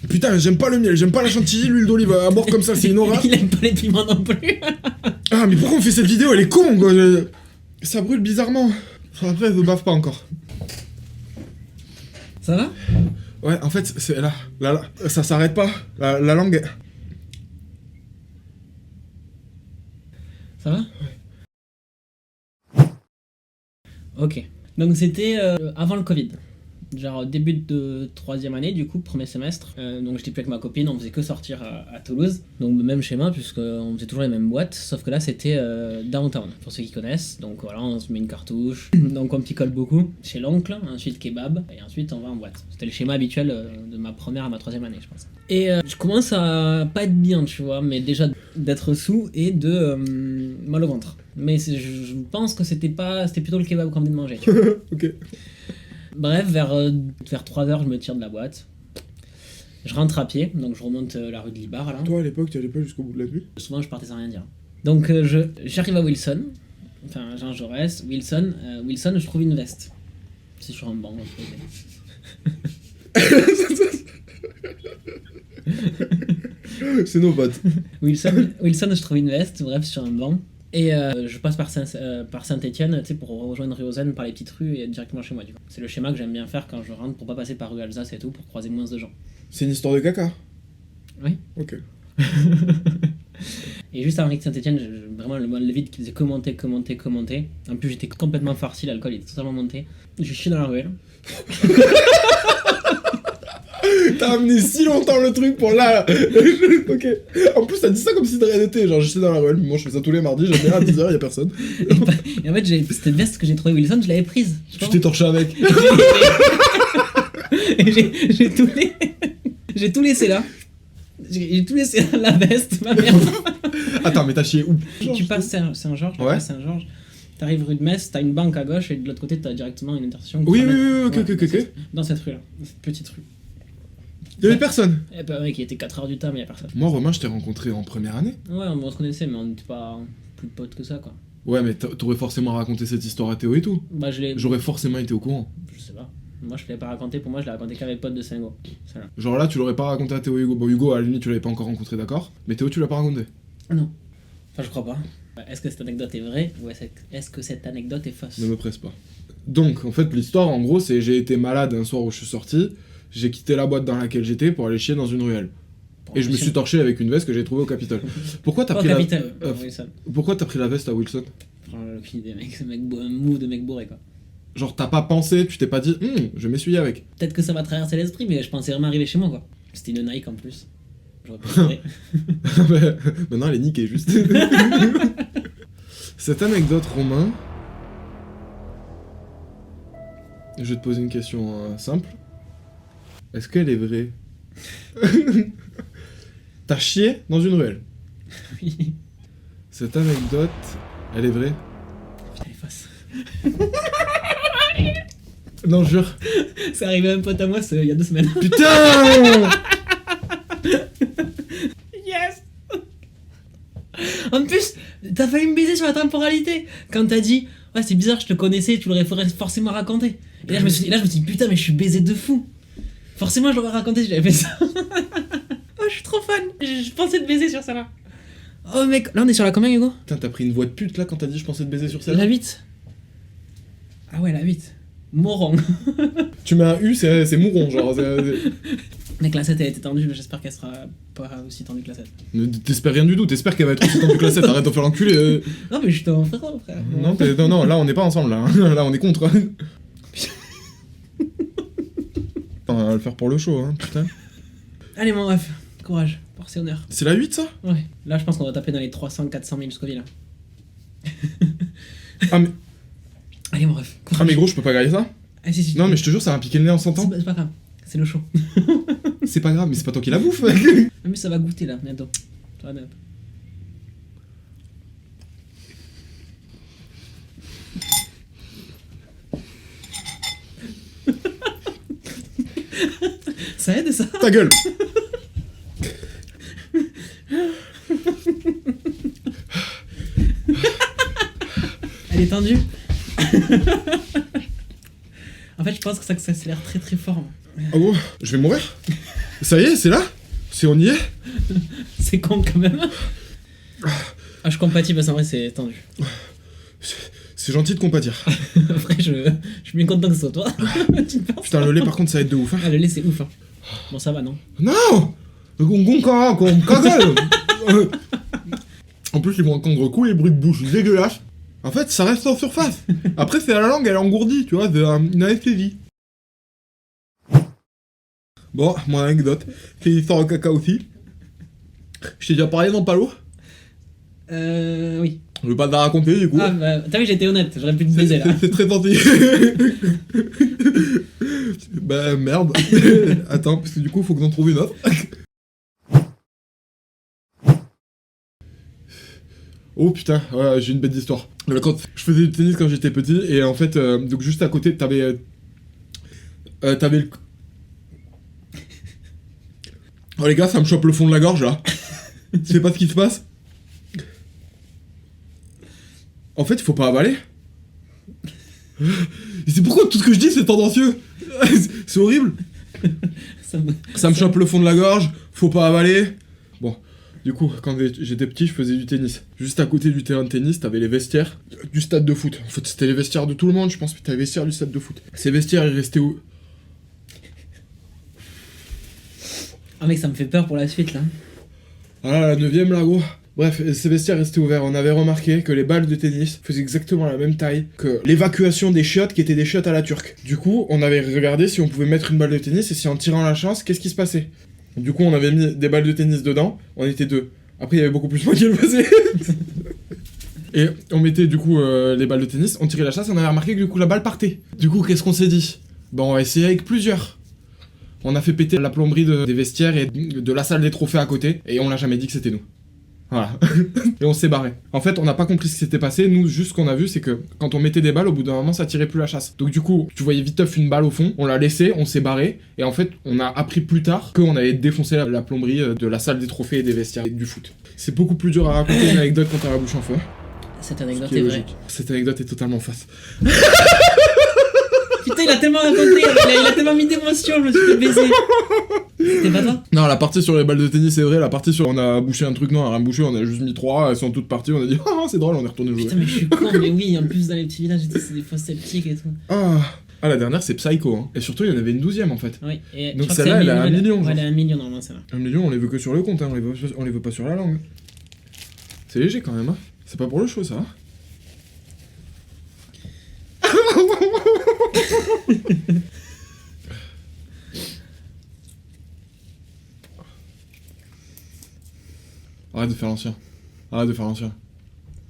Speaker 1: Putain, j'aime pas le miel, j'aime pas la chantilly, l'huile d'olive à boire comme ça, c'est une horreur.
Speaker 3: Il aime pas les piments non plus.
Speaker 1: Ah, mais pourquoi on fait cette vidéo? Elle est con, quoi. Ça brûle bizarrement. Après, elle ne bave pas encore.
Speaker 3: Ça va?
Speaker 1: Ouais, en fait, c'est là, ça s'arrête pas. La langue...
Speaker 3: Ça va? Ok. Donc c'était avant le Covid. Genre début de 3e année, du coup, premier semestre. Donc j'étais plus avec ma copine, on faisait que sortir à Toulouse. Donc même schéma, puisqu'on faisait toujours les mêmes boîtes. Sauf que là c'était downtown, pour ceux qui connaissent. Donc voilà, on se met une cartouche. Donc on picole beaucoup chez l'oncle, ensuite kebab. Et ensuite on va en boîte. C'était le schéma habituel de ma première à ma 3e année, je pense. Et je commence à pas être bien, tu vois, mais déjà d'être sous et de mal au ventre. Mais je pense que c'était plutôt le kebab qu'on venait de manger, tu vois.
Speaker 1: Ok.
Speaker 3: Bref, vers 3h, je me tire de la boîte. Je rentre à pied, donc je remonte la rue de Libar, là.
Speaker 1: Toi, à l'époque, tu allais pas jusqu'au bout de la nuit?
Speaker 3: Souvent, je partais sans rien dire. Donc, j'arrive à Wilson, enfin, Jean Jaurès, Wilson, je trouve une veste. C'est sur un banc,
Speaker 1: C'est nos potes.
Speaker 3: Wilson, je trouve une veste, bref, sur un banc. Et je passe par Saint-Étienne, tu sais, pour rejoindre Riozenne par les petites rues et être directement chez moi, du coup. C'est le schéma que j'aime bien faire quand je rentre pour pas passer par rue Alsace et tout, pour croiser moins de gens.
Speaker 1: C'est une histoire de caca?
Speaker 3: Oui.
Speaker 1: Ok.
Speaker 3: Et juste avant avec Saint-Étienne, vraiment le vide qui faisait commenter. En plus, j'étais complètement farci, l'alcool était totalement monté. Je chie dans la ruelle.
Speaker 1: T'as amené si longtemps le truc pour là. Ok. En plus, t'as dit ça comme si de rien n'était. Genre, j'étais dans la ruelle, moi je fais ça tous les mardis, j'aime bien à 10h, y'a personne.
Speaker 3: Et en fait, cette veste que j'ai trouvée Wilson, je l'avais prise.
Speaker 1: Tu t'es torché avec.
Speaker 3: Et j'ai tout laissé là. J'ai tout laissé là, la veste, ma merde.
Speaker 1: Attends, mais t'as chié où?
Speaker 3: Tu passes Saint-Georges, tu
Speaker 1: Ouais.
Speaker 3: passes Saint-Georges, t'arrives rue de Metz, t'as une banque à gauche et de l'autre côté t'as directement une intersection.
Speaker 1: Oui,
Speaker 3: qui
Speaker 1: oui,
Speaker 3: t'amène-
Speaker 1: oui, ok.
Speaker 3: Dans cette rue-là, cette petite rue.
Speaker 1: Y'avait personne.
Speaker 3: Et bah mec, il était 4h du temps, mais y'a personne.
Speaker 1: Moi, Romain, je t'ai rencontré en première année.
Speaker 3: Ouais, on se connaissait, mais on n'était pas plus potes que ça, quoi.
Speaker 1: Ouais, mais t'aurais forcément raconté cette histoire à Théo et tout.
Speaker 3: Bah je l'ai...
Speaker 1: J'aurais forcément été au courant.
Speaker 3: Je sais pas. Moi je l'ai pas raconté, pour moi je l'ai raconté qu'avec le pote de Saint-Go. Celle-là.
Speaker 1: Genre là, tu l'aurais pas raconté à Théo et Hugo. Bon, Hugo, à la limite, tu l'avais pas encore rencontré, d'accord. Mais Théo, tu l'as pas raconté.
Speaker 3: Non. Enfin, je crois pas. Est-ce que cette anecdote est vraie ou est-ce que cette anecdote est fausse?
Speaker 1: Ne me presse pas. Donc, en fait, l'histoire, en gros, c'est j'ai été malade un soir où je suis sorti. J'ai quitté la boîte dans laquelle j'étais pour aller chier dans une ruelle. Et je me suis torché avec une veste que j'ai trouvée au Capitole. Pourquoi t'as
Speaker 3: Au
Speaker 1: pris
Speaker 3: Capitole.
Speaker 1: la...
Speaker 3: Wilson.
Speaker 1: Pourquoi t'as pris la veste à Wilson?
Speaker 3: Franchement, aucune idée, mec. Ce mec, un move de mec bourré, quoi.
Speaker 1: Genre, t'as pas pensé, tu t'es pas dit, je vais m'essuyer avec.
Speaker 3: Peut-être que ça va traverser l'esprit, mais je pensais vraiment arriver chez moi, quoi. C'était une Nike en plus. J'aurais préféré.
Speaker 1: Maintenant, elle est niquée, juste. Cette anecdote, Romain... Je vais te poser une question simple. Est-ce qu'elle est vraie? T'as chié dans une ruelle.
Speaker 3: Oui.
Speaker 1: Cette anecdote, elle est vraie?
Speaker 3: Putain, elle est fausse.
Speaker 1: Non, jure.
Speaker 3: C'est arrivé à un pote à moi il y a 2 semaines.
Speaker 1: Putain!
Speaker 3: Yes! En plus, t'as failli me baiser sur la temporalité. Quand t'as dit, ouais, c'est bizarre, je te connaissais, tu l'aurais forcément raconté. Et là, je me suis dit, putain, mais je suis baisé de fou. Forcément, je l'aurais raconté si j'avais fait ça. Oh, je suis trop fan. Je pensais te baiser sur ça là. Oh, mec, là, on est sur la combien, Hugo?
Speaker 1: Putain, t'as pris une voix de pute là quand t'as dit je pensais te baiser sur
Speaker 3: La
Speaker 1: celle-là?
Speaker 3: 8. Ah ouais, la 8. Moron.
Speaker 1: Tu mets un U, c'est mouron, genre.
Speaker 3: Mec, la 7 elle était tendue, mais j'espère qu'elle sera pas aussi tendue que la 7.
Speaker 1: T'espères rien du tout, t'espères qu'elle va être aussi tendue que la 7, arrête de faire l'enculé.
Speaker 3: Non, mais je suis ton frère.
Speaker 1: Non, là on n'est pas ensemble là, hein. Là on est contre. On va le faire pour le show, hein, putain.
Speaker 3: Allez, mon ref, courage, force et honneur.
Speaker 1: C'est la 8 ça?
Speaker 3: Ouais, là je pense qu'on va taper dans les 300-400 000 jusqu'au là.
Speaker 1: Ah mais...
Speaker 3: Allez, mon ref, courage.
Speaker 1: Ah mais gros, je peux pas garder ça?
Speaker 3: Ah, si,
Speaker 1: Non mais je te jure, ça va piquer le nez en s'entendant.
Speaker 3: c'est pas grave, c'est le show.
Speaker 1: C'est pas grave, mais c'est pas toi qui la bouffe.
Speaker 3: Mais ça va goûter là, bientôt. Toi, même. Ça aide ça?
Speaker 1: Ta gueule.
Speaker 3: Elle est tendue. En fait, je pense que ça s'accélère très très fort.
Speaker 1: Ah bon? Je vais mourir? Ça y est, c'est là? On y est?
Speaker 3: C'est con quand même. Ah, je compatis parce qu'en vrai, c'est tendu.
Speaker 1: C'est gentil de compatir.
Speaker 3: Après, je suis bien content que ce soit toi. Tu penses?
Speaker 1: Putain, le lait par contre ça va être de ouf. Hein.
Speaker 3: Ah, le lait, c'est ouf. Hein. Bon, ça va, non?
Speaker 1: Non! En plus, ils vont entendre couler les bruits de bouche dégueulasse. En fait, ça reste en surface. Après, c'est la langue, elle est engourdie, tu vois, c'est une anesthésie. Bon, mon anecdote, c'est l'histoire au caca aussi. Je t'ai déjà parlé dans Palo?
Speaker 3: Oui.
Speaker 1: Je vais pas te la raconter du coup.
Speaker 3: Ah, bah, t'as vu, j'étais honnête, j'aurais pu te baiser là.
Speaker 1: C'est très gentil. Bah merde. Attends, parce que du coup, faut que j'en trouve une autre. Oh putain, ouais, j'ai une bête d'histoire. Quand je faisais du tennis quand j'étais petit, et en fait, donc juste à côté, t'avais le... Oh les gars, ça me chope le fond de la gorge là. Tu sais pas ce qui se passe? En fait, il faut pas avaler. Et c'est pourquoi tout ce que je dis c'est tendancieux. C'est horrible. Ça me chope le fond de la gorge, faut pas avaler. Bon, du coup, quand j'étais petit, je faisais du tennis. Juste à côté du terrain de tennis, t'avais les vestiaires du stade de foot. En fait, c'était les vestiaires de tout le monde, je pense que t'avais les vestiaires du stade de foot. Ces vestiaires, ils restaient où?
Speaker 3: Ah, mec, ça me fait peur pour la suite là.
Speaker 1: Ah la 9ème là, gros. Bref, ces vestiaires restaient ouverts. On avait remarqué que les balles de tennis faisaient exactement la même taille que l'évacuation des chiottes qui étaient des chiottes à la turque. Du coup, on avait regardé si on pouvait mettre une balle de tennis et si en tirant la chance, qu'est-ce qui se passait. Du coup, on avait mis des balles de tennis dedans. On était 2. Après, il y avait beaucoup plus moi qui le faisait. Et on mettait du coup les balles de tennis, on tirait la chasse, on avait remarqué que du coup la balle partait. Du coup, qu'est-ce qu'on s'est dit? Bah, on va essayer avec plusieurs. On a fait péter la plomberie des vestiaires et de la salle des trophées à côté, et on l'a jamais dit que c'était nous. Voilà. Et on s'est barré. En fait, on n'a pas compris ce qui s'était passé. Nous, juste ce qu'on a vu, c'est que quand on mettait des balles, au bout d'un moment, ça tirait plus la chasse. Donc du coup, tu voyais viteuf une balle au fond, on l'a laissé, on s'est barré. Et en fait, on a appris plus tard qu'on avait défoncé la plomberie de la salle des trophées et des vestiaires et du foot. C'est beaucoup plus dur à raconter une anecdote quand t'as la bouche en feu.
Speaker 3: Cette anecdote
Speaker 1: Ce qui
Speaker 3: est vraie.
Speaker 1: logique. Cette anecdote est totalement fausse.
Speaker 3: Putain, il a tellement raconté, il a tellement mis d'émotion, je me suis fait baiser. C'était pas toi?
Speaker 1: Non, la partie sur les balles de tennis, c'est vrai. La partie sur on a bouché un truc, non, on a rien bouché, on a juste mis 3, elles sont toutes parties, on a dit ah, c'est drôle, on est retourné jouer.
Speaker 3: Putain, mais je suis con, mais oui, en plus dans les petits villages, c'est des fosses sceptiques et tout.
Speaker 1: Ah, la dernière, c'est Psycho. Hein. Et surtout, il y en avait une 12ème en fait.
Speaker 3: Oui, et
Speaker 1: Donc
Speaker 3: je crois que
Speaker 1: celle-là,
Speaker 3: c'est
Speaker 1: elle a 1 million,
Speaker 3: Ouais,
Speaker 1: genre.
Speaker 3: elle a 1 million normalement, celle-là.
Speaker 1: 1 million, on les veut que sur le compte, hein. On les veut pas sur la langue. C'est léger quand même, hein. C'est pas pour le show, ça. Hein. Arrête de faire l'ancien. Arrête de faire l'ancien.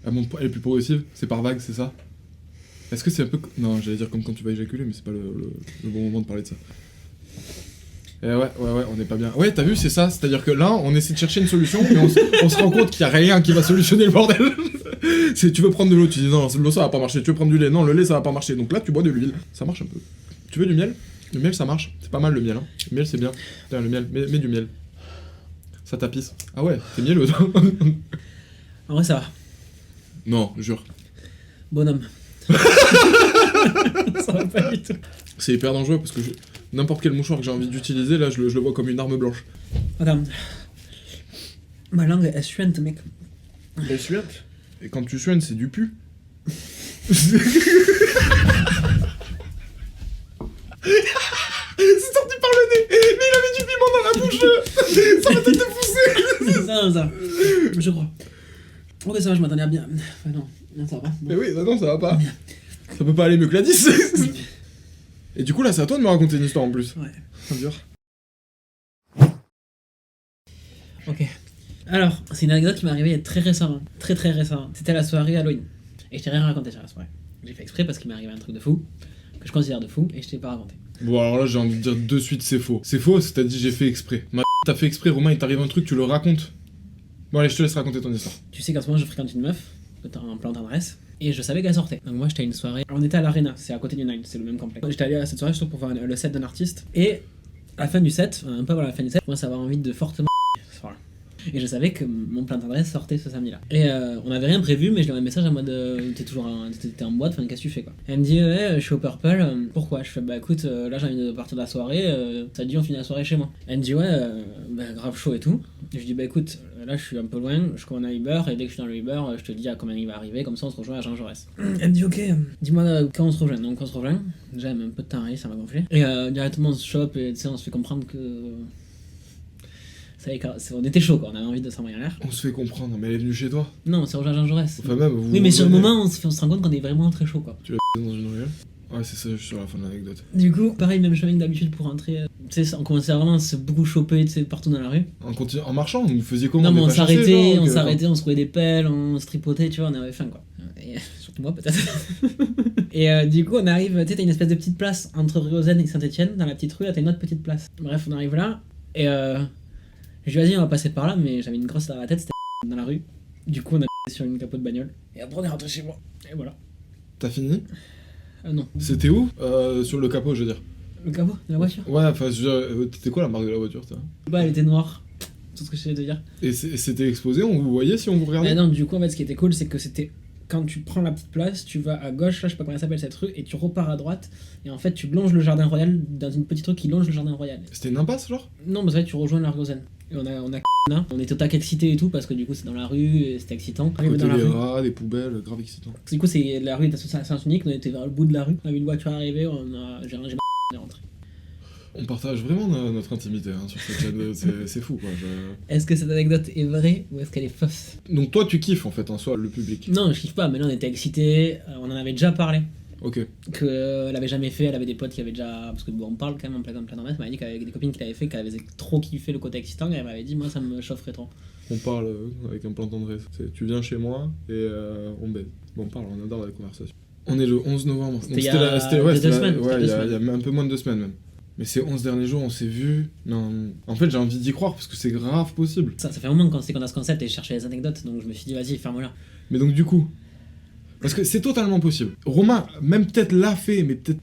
Speaker 1: Elle est plus progressive, c'est par vague, c'est ça? Est-ce que c'est un peu... Non, j'allais dire comme quand tu vas éjaculer, mais c'est pas le bon moment de parler de ça. Ouais, on est pas bien. Ouais, t'as vu, c'est ça. C'est-à-dire que là, on essaie de chercher une solution, mais on se rend compte qu'il y a rien qui va solutionner le bordel. Tu veux prendre de l'eau, tu dis non, l'eau ça va pas marcher. Tu veux prendre du lait, non, le lait ça va pas marcher. Donc là, tu bois de l'huile, ça marche un peu. Tu veux du miel? Le miel ça marche. C'est pas mal le miel, hein. Le miel c'est bien. Putain, le miel, mets du miel. Ça tapisse. Ah ouais, t'es mielleux toi.
Speaker 3: En vrai, ça va.
Speaker 1: Non, jure.
Speaker 3: Bonhomme. Ça va pas du tout.
Speaker 1: C'est hyper dangereux parce que n'importe quel mouchoir que j'ai envie d'utiliser, là je le vois comme une arme blanche.
Speaker 3: Attends. Ma langue est suinte, mec.
Speaker 1: Elle suinte. Et quand tu suines, c'est du pu. C'est sorti par le nez, mais il avait du piment dans la bouche. Ça va peut-être te pousser.
Speaker 3: C'est ça. Je crois. Ok, ça va, je m'attendais à bien. Enfin, non, ça va pas.
Speaker 1: Mais oui, non, ça va pas. Ça peut pas aller mieux que la 10. Et du coup, là, c'est à toi de me raconter une histoire en plus.
Speaker 3: Ouais.
Speaker 1: C'est dur.
Speaker 3: Ok. Alors, c'est une anecdote qui m'est arrivée très récemment. Très récemment. C'était la soirée Halloween. Et je t'ai rien raconté sur la soirée. J'ai fait exprès parce qu'il m'est arrivé un truc de fou, que je considère de fou, et je t'ai pas raconté.
Speaker 1: Bon, alors là, j'ai envie de dire de suite, c'est faux. C'est faux, c'est t'as dit j'ai fait exprès. T'as fait exprès, Romain, il t'arrive un truc, tu le racontes. Bon, allez, je te laisse raconter ton histoire.
Speaker 3: Tu sais qu'en ce moment, je fréquente une meuf, en plein d'adresse, et je savais qu'elle sortait. Donc moi, j'étais à une soirée. On était à l'Arena, c'est à côté du Nine, c'est le même complexe. J'étais allé à cette soirée surtout pour voir le set d'un artiste, et à la fin du set, un peu avant la fin du set, moi, ça avoir envie de fortement ce soir-là. Et je savais que mon plein d'adresse sortait ce samedi-là. Et on n'avait rien prévu, mais je lui ai un message en mode t'es en boîte, enfin qu'est-ce que tu fais quoi. Elle me dit ouais, je suis au Purple, pourquoi? Je fais bah écoute, là j'ai envie de partir de la soirée, ça dit on finit la soirée chez moi. Elle me dit ouais, bah, grave chaud et tout. Et je dis bah écoute, là je suis un peu loin, je commande un Uber et dès que je suis dans le Uber, je te dis à combien il va arriver, comme ça on se rejoint à Jean Jaurès. Elle me dit ok, dis-moi quand on se rejoint. Donc on se rejoint, déjà elle met un peu de temps à arriver, ça m'a gonflé. Et directement on se chope et tu sais on se fait comprendre que... on était chaud quoi, on avait envie de s'envoyer en l'air.
Speaker 1: On se fait comprendre, mais elle est venue chez toi.
Speaker 3: Non, on s'est rejoint à Jean Jaurès.
Speaker 1: Enfin, même, vous
Speaker 3: Oui, mais sur le
Speaker 1: revenez.
Speaker 3: moment, on se rend compte qu'on est vraiment très chaud quoi.
Speaker 1: Tu l'as dans une ruelle? Ouais, c'est ça, juste sur la fin de l'anecdote.
Speaker 3: Du coup, pareil, même chemin que d'habitude pour rentrer. Tu sais, on commençait vraiment à se beaucoup choper, tu sais, partout dans la rue.
Speaker 1: En marchant, vous faisiez comment?
Speaker 3: Non, mais on
Speaker 1: est pas chassés,
Speaker 3: s'arrêtait, on se trouvait des pelles, on se tripotait, tu vois, on avait faim quoi. Et, surtout moi peut-être. Et du coup, on arrive, tu sais, t'as une espèce de petite place entre Riosène et Saint-Etienne, dans la petite rue, là t'as une autre petite place. Bref, on arrive là, et je lui ai dit, on va passer par là, mais j'avais une grosse dans la tête, c'était dans la rue. Du coup, on a sur une capot de bagnole, et après on est rentré chez moi. Et voilà.
Speaker 1: T'as fini?
Speaker 3: Non.
Speaker 1: C'était où? Sur le capot, je veux dire.
Speaker 3: Le capot de la voiture?
Speaker 1: Ouais, enfin, je veux dire, c'était quoi la marque de la voiture, ça?
Speaker 3: Bah, elle était noire. Tout ce que je sais te dire.
Speaker 1: Et c'était exposé, on vous voyait si on vous regardait?
Speaker 3: Non, du coup, en fait, ce qui était cool, c'est que c'était quand tu prends la petite place, tu vas à gauche, là, je sais pas comment elle s'appelle cette rue, et tu repars à droite, et en fait, tu longes le jardin royal dans une petite rue qui longe le jardin royal.
Speaker 1: C'était une impasse, genre?
Speaker 3: Non, mais c'est vrai, tu rejoins la Riosène. Et on était au tac excité et tout, parce que du coup, c'est dans la rue, et c'était excitant. On arrive
Speaker 1: Côté
Speaker 3: dans la
Speaker 1: des
Speaker 3: rue.
Speaker 1: rats, des poubelles, grave excitant.
Speaker 3: Du coup, c'est la rue est à sens unique, on était vers le bout de la rue, on a vu une voiture arriver, j'ai rangé on est rentré.
Speaker 1: On partage vraiment notre intimité hein, sur cette chaîne, c'est fou quoi.
Speaker 3: Est-ce que cette anecdote est vraie ou est-ce qu'elle est fausse?
Speaker 1: Donc toi tu kiffes en fait en soi le public?
Speaker 3: Non, je kiffe pas, mais là on était excités, on en avait déjà parlé.
Speaker 1: Ok.
Speaker 3: Qu'elle avait jamais fait, elle avait des potes qui avaient déjà. Parce que bon, on parle quand même en plein d'adresse, elle m'a dit qu'avec des copines qui l'avaient fait, qu'elle avait trop kiffé le côté excitant, et elle m'avait dit, moi ça me chaufferait trop.
Speaker 1: On parle avec un plan tendresse. Tu viens chez moi et on baise. Bon, on parle, on adore la conversation. On est le 11 novembre.
Speaker 3: C'était il y a 2 semaines.
Speaker 1: Ouais, il y a un peu moins de 2 semaines même. Mais ces 11 derniers jours, on s'est vus. Non, en fait, j'ai envie d'y croire parce que c'est grave possible.
Speaker 3: Ça fait un moment qu'on sait qu'on a ce concept et je cherchais les anecdotes, donc je me suis dit, vas-y, ferme-la.
Speaker 1: Mais donc, du coup. Parce que c'est totalement possible. Romain, même peut-être l'a fait, mais peut-être.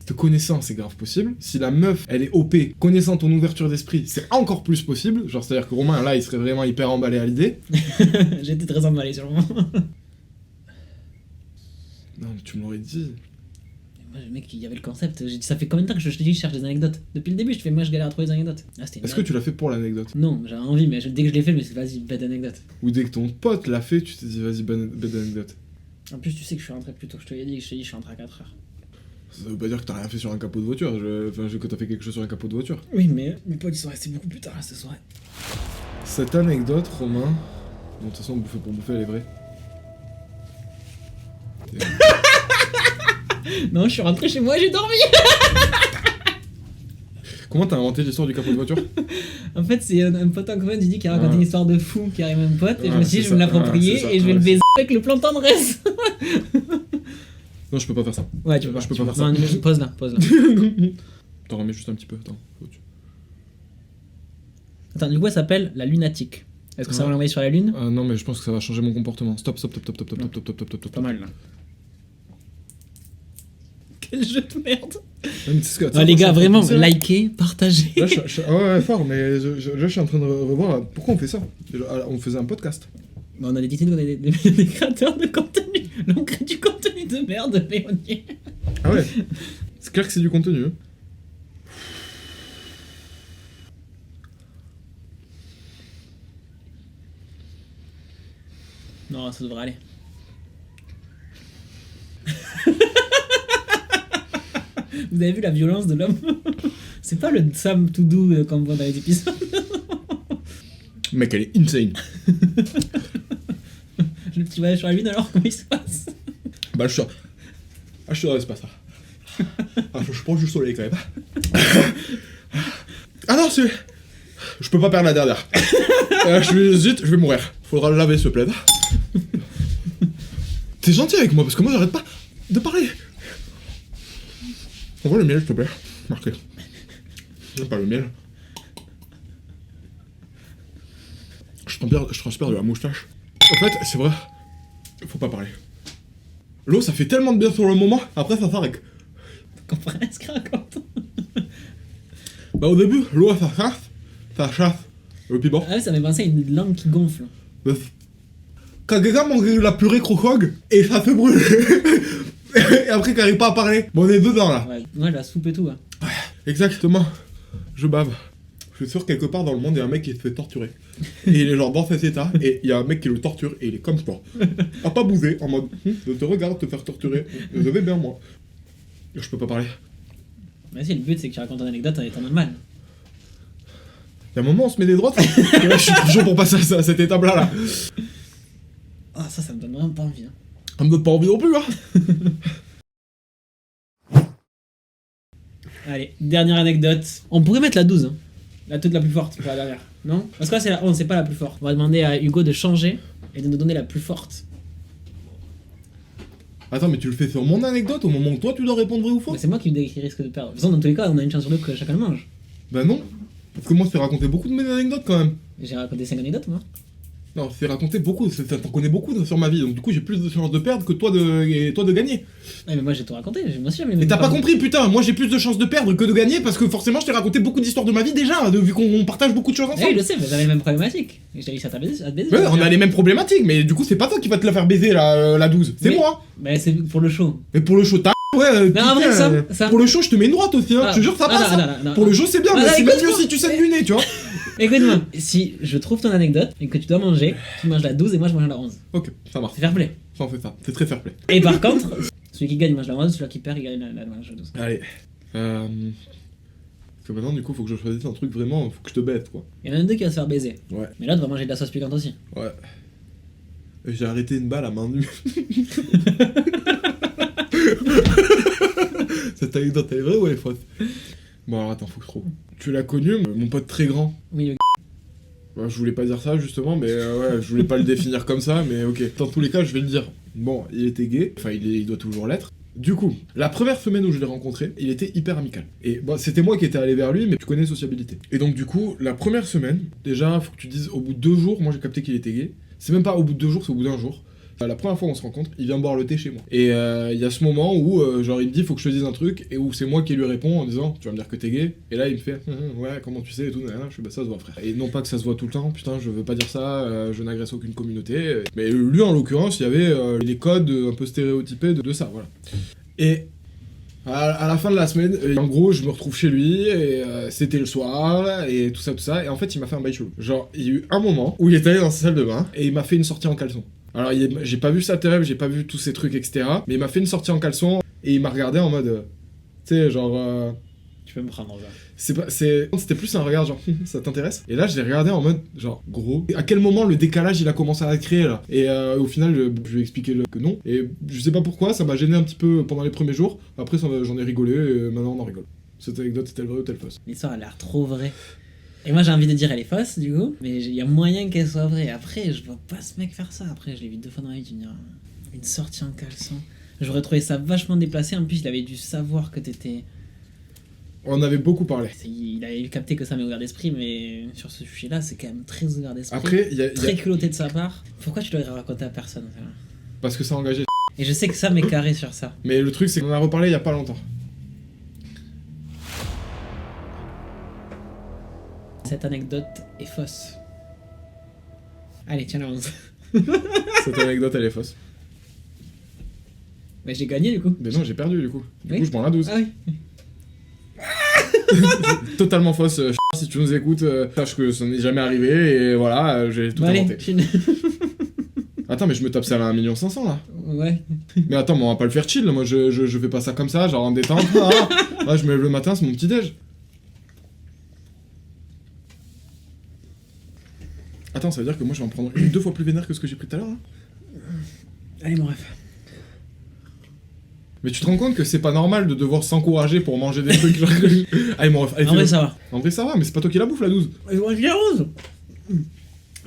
Speaker 1: Te connaissant, c'est grave possible. Si la meuf, elle est OP, connaissant ton ouverture d'esprit, c'est encore plus possible. Genre, c'est-à-dire que Romain, là, il serait vraiment hyper emballé à l'idée.
Speaker 3: J'étais très emballé sur le moment.
Speaker 1: Non, mais tu me l'aurais dit.
Speaker 3: Moi, le mec, il y avait le concept. J'ai dit, ça fait combien de temps que je te dis que je cherche des anecdotes? Depuis le début, je fais, moi, je galère à trouver des anecdotes. Ah, c'était une
Speaker 1: Est-ce que tu l'as fait pour l'anecdote?
Speaker 3: Non, j'avais envie, mais dès que je l'ai fait, je me suis dit, vas-y, bête d'anecdote.
Speaker 1: Ou dès que ton pote l'a fait, tu t'es dit, vas-y, bête d'anecdote.
Speaker 3: En plus, tu sais que je suis rentré plus tôt. Je te l'ai dit que je suis rentré à 4h.
Speaker 1: Ça veut pas dire que t'as rien fait sur un capot de voiture. Que t'as fait quelque chose sur un capot de voiture.
Speaker 3: Oui, mais mes potes, ils sont restés beaucoup plus tard cette soirée.
Speaker 1: Cette anecdote, Romain. Bon, de toute façon, bouffer pour bouffer, elle est vraie.
Speaker 3: Non, je suis rentré chez moi et j'ai dormi.
Speaker 1: Comment t'as inventé l'histoire du capot de voiture?
Speaker 3: En fait, c'est un pote en commun, qui a raconté une histoire de fou qui arrive à un pote, et je me suis dit,
Speaker 1: c'est
Speaker 3: je vais me
Speaker 1: ça.
Speaker 3: l'approprier et je vais le baiser avec le plan tendresse.
Speaker 1: Non, je peux pas faire ça.
Speaker 3: Ouais, tu peux pas.
Speaker 1: Je peux pas faire ça.
Speaker 3: Non, pose-la, pose-la.
Speaker 1: T'en remets juste un petit peu, attends.
Speaker 3: Attends, du coup, elle s'appelle la lunatique. Est-ce que ça va
Speaker 1: Ouais.
Speaker 3: l'envoyer sur la lune?
Speaker 1: Non, mais je pense que ça va changer mon comportement. Stop.
Speaker 3: Pas mal, là. Quel jeu de merde.
Speaker 1: Non, mais tu sais ce que-
Speaker 3: Ah, les gars, vraiment,
Speaker 1: là,
Speaker 3: likez, partagez.
Speaker 1: ouais, fort, mais là, je suis en train de revoir pourquoi on fait ça. On faisait un podcast.
Speaker 3: Bah, on a décidé qu'on est des créateurs de contenu. Là, on crée du contenu de merde, mais on y est.
Speaker 1: Ah ouais. C'est clair que c'est du contenu. Hein.
Speaker 3: Non, ça devrait aller. Vous avez vu la violence de l'homme? C'est pas le Sam tout doux qu'on voit dans les épisodes.
Speaker 1: Mec, elle est insane.
Speaker 3: Le petit voyage sur la lune, alors comment il se passe?
Speaker 1: Bah, je suis dans l'espace, là. Je prends du soleil, quand même. Ah non, c'est... Je peux pas perdre la dernière. Je vais mourir. Faudra le laver, s'il te plaît. T'es gentil avec moi, parce que moi, j'arrête pas de parler. Envoie le miel, s'il te plaît. Marqué. J'aime pas le miel. Je transpire de la moustache. En fait, c'est vrai. Faut pas parler. L'eau, ça fait tellement de bien sur le moment, après ça s'arrête.
Speaker 3: Tu comprends ce qu'il raconte?
Speaker 1: Bah au début, l'eau, ça chasse. Et puis bon.
Speaker 3: Ah ouais, ça m'a pensé à une langue qui gonfle.
Speaker 1: Quand quelqu'un mange la purée crocog, et ça se brûle. Et après, qu'il arrive pas à parler. Bon, on est dedans, là.
Speaker 3: Ouais, moi, la soupe et tout. Hein.
Speaker 1: Exactement. Je bave. Je suis sûr, quelque part dans le monde, il y a un mec qui se fait torturer. Et il est genre dans cet état, et il y a un mec qui le torture, et il est comme ça. A pas bouger, en mode, je te regarde te faire torturer. Je vais bien, moi. Je peux pas parler.
Speaker 3: Mais si, le but, c'est que tu racontes une anecdote en étant normal.
Speaker 1: Il y a un moment, on se met des droites. Et là, je suis toujours pour passer à cette étape-là, là.
Speaker 3: Ah, ça me donne vraiment pas envie. Hein.
Speaker 1: Ça me donne pas envie non plus, hein.
Speaker 3: Allez, dernière anecdote. On pourrait mettre la 12, hein. La toute la plus forte pour la dernière. Non? Parce que là, c'est la 11, c'est pas la plus forte. On va demander à Hugo de changer et de nous donner la plus forte.
Speaker 1: Attends, mais tu le fais sur mon anecdote au moment où toi tu dois répondre vrai ou faux?
Speaker 3: Mais c'est moi qui risque de perdre. De toute façon, dans tous les cas, on a une chance sur deux que chacun le mange.
Speaker 1: Bah non. Parce que moi, je t'ai raconté beaucoup de mes anecdotes quand même.
Speaker 3: J'ai raconté 5 anecdotes, moi.
Speaker 1: Non, je t'ai raconté beaucoup, t'en connais beaucoup sur ma vie, donc du coup j'ai plus de chances de perdre que toi de gagner.
Speaker 3: Ouais, mais moi, j'ai tout raconté. Moi aussi, j'avais les
Speaker 1: Et
Speaker 3: mêmes
Speaker 1: t'as pas
Speaker 3: paroles.
Speaker 1: compris, putain, moi j'ai plus de chances de perdre que de gagner parce que forcément je t'ai raconté beaucoup d'histoires de ma vie déjà, vu qu'on partage beaucoup de choses
Speaker 3: Oui,
Speaker 1: ensemble.
Speaker 3: je sais, mais j'avais les mêmes problématiques. Et j'ai réussi à te baiser.
Speaker 1: Ouais, on a les mêmes problématiques, mais du coup c'est pas toi qui va te la faire baiser la 12, c'est
Speaker 3: Mais-
Speaker 1: moi.
Speaker 3: Mais c'est pour le show.
Speaker 1: Mais pour le show, t'as... Ouais,
Speaker 3: Mais en vrai, ça-
Speaker 1: pour le show je te mets une droite aussi, hein.
Speaker 3: Ah,
Speaker 1: Je te jure ça
Speaker 3: ah,
Speaker 1: passe.
Speaker 3: non,
Speaker 1: hein.
Speaker 3: non, non,
Speaker 1: Pour
Speaker 3: non.
Speaker 1: le show c'est bien,
Speaker 3: Ah,
Speaker 1: mais
Speaker 3: non,
Speaker 1: c'est même
Speaker 3: écoute-moi.
Speaker 1: mieux si tu saignes du nez, tu vois.
Speaker 3: Écoute-moi, si je trouve ton anecdote et que tu dois manger, tu manges la 12 et moi je mange la 11.
Speaker 1: Ok, ça marche,
Speaker 3: C'est fair play.
Speaker 1: ça on fait ça, c'est très fair play.
Speaker 3: Et par contre, celui qui gagne mange la 11, celui qui perd il gagne la 12.
Speaker 1: Allez. Parce que maintenant du coup faut que je choisisse un truc vraiment, faut que je te bête quoi.
Speaker 3: Il y en a un deux qui va se faire baiser.
Speaker 1: Ouais.
Speaker 3: Mais l'autre va manger de la sauce piquante aussi.
Speaker 1: Ouais. Et j'ai arrêté une balle à main nue. Cette anecdote, elle est vraie ou elle est fausse? Bon alors attends, faut que je trouve. Tu l'as connu, mon pote très grand.
Speaker 3: Oui, le
Speaker 1: Bah, je voulais pas dire ça justement, mais ouais, je voulais pas le définir comme ça, mais ok. Dans tous les cas, je vais le dire. Bon, il était gay, enfin il doit toujours l'être. Du coup, la première semaine où je l'ai rencontré, il était hyper amical. Et bon, c'était moi qui étais allé vers lui, mais tu connais sociabilité. Et donc du coup, la première semaine, déjà, faut que tu dises, au bout de 2 jours, moi j'ai capté qu'il était gay. C'est même pas au bout de 2 jours, c'est au bout d'un jour. La première fois qu'on se rencontre, il vient boire le thé chez moi. Et il y a ce moment où, genre, il me dit, faut que je te dise un truc, et où c'est moi qui lui réponds en disant, tu vas me dire que t'es gay. Et là, il me fait, ouais, comment tu sais et tout, je fais, bah ça se voit, frère. Et non pas que ça se voit tout le temps, putain, je veux pas dire ça, je n'agresse aucune communauté. Mais lui, en l'occurrence, il y avait les codes un peu stéréotypés de ça, voilà. Et à la fin de la semaine, en gros, je me retrouve chez lui, et c'était le soir, et tout ça, et en fait, il m'a fait un bail chelou. Genre, il y a eu un moment où il est allé dans sa salle de bain, et il m'a fait une sortie en caleçon. Alors, j'ai pas vu sa tête, j'ai pas vu tous ces trucs, etc. Mais il m'a fait une sortie en caleçon, et il m'a regardé en mode... tu sais, genre...
Speaker 3: Tu peux me prendre, là.
Speaker 1: C'était plus un regard genre, ça t'intéresse? Et là, je l'ai regardé en mode, genre, gros. À quel moment le décalage, il a commencé à créer, là? Et au final, je lui ai expliqué que non. Et je sais pas pourquoi, ça m'a gêné un petit peu pendant les premiers jours. Après, j'en ai rigolé, et maintenant, on en rigole. Cette anecdote, c'était vrai ou telle fausse?
Speaker 3: L'histoire a l'air trop vraie. Et moi j'ai envie de dire elle est fausse du coup, mais il y a moyen qu'elle soit vraie. Après, je vois pas ce mec faire ça. Après, je l'ai vu 2 fois dans la vie, tu me diras, une sortie en caleçon. J'aurais trouvé ça vachement déplacé. En plus, il avait dû savoir que t'étais.
Speaker 1: On avait beaucoup parlé.
Speaker 3: Il avait capté que ça m'est ouvert d'esprit, mais sur ce sujet-là, c'est quand même très ouvert d'esprit.
Speaker 1: Après,
Speaker 3: très culotté de sa part. Pourquoi tu l'aurais raconté à personne ça?
Speaker 1: Parce que ça engageait.
Speaker 3: Et je sais que ça m'est carré sur ça.
Speaker 1: Mais le truc, c'est qu'on en a reparlé il y a pas longtemps.
Speaker 3: Cette anecdote est fausse. Allez, tiens la 11.
Speaker 1: Cette anecdote, elle est fausse.
Speaker 3: Mais j'ai gagné du coup.
Speaker 1: Mais non, j'ai perdu du coup. Du
Speaker 3: Oui.
Speaker 1: coup, je prends la 12.
Speaker 3: Ah oui.
Speaker 1: Totalement fausse. Si tu nous écoutes, sache que ça n'est jamais arrivé et voilà, j'ai tout
Speaker 3: Bon, allez,
Speaker 1: inventé.
Speaker 3: fine.
Speaker 1: Attends, mais je me tape ça à 1 500 000 là.
Speaker 3: Ouais.
Speaker 1: Mais attends, mais on va pas le faire chill. Moi, je fais pas ça comme ça, genre en détente. Là, je me lève le matin, c'est mon petit déj. Attends, ça veut dire que moi je vais en prendre 2 fois plus vénère que ce que j'ai pris tout à l'heure. Hein.
Speaker 3: Allez, mon ref.
Speaker 1: Mais tu te rends compte que c'est pas normal de devoir s'encourager pour manger des trucs genre... Allez, mon ref, allez,
Speaker 3: En vrai,
Speaker 1: fais-le.
Speaker 3: ça va.
Speaker 1: En vrai, ça va, mais c'est pas toi qui la bouffe la 12.
Speaker 3: Je vois bien rose.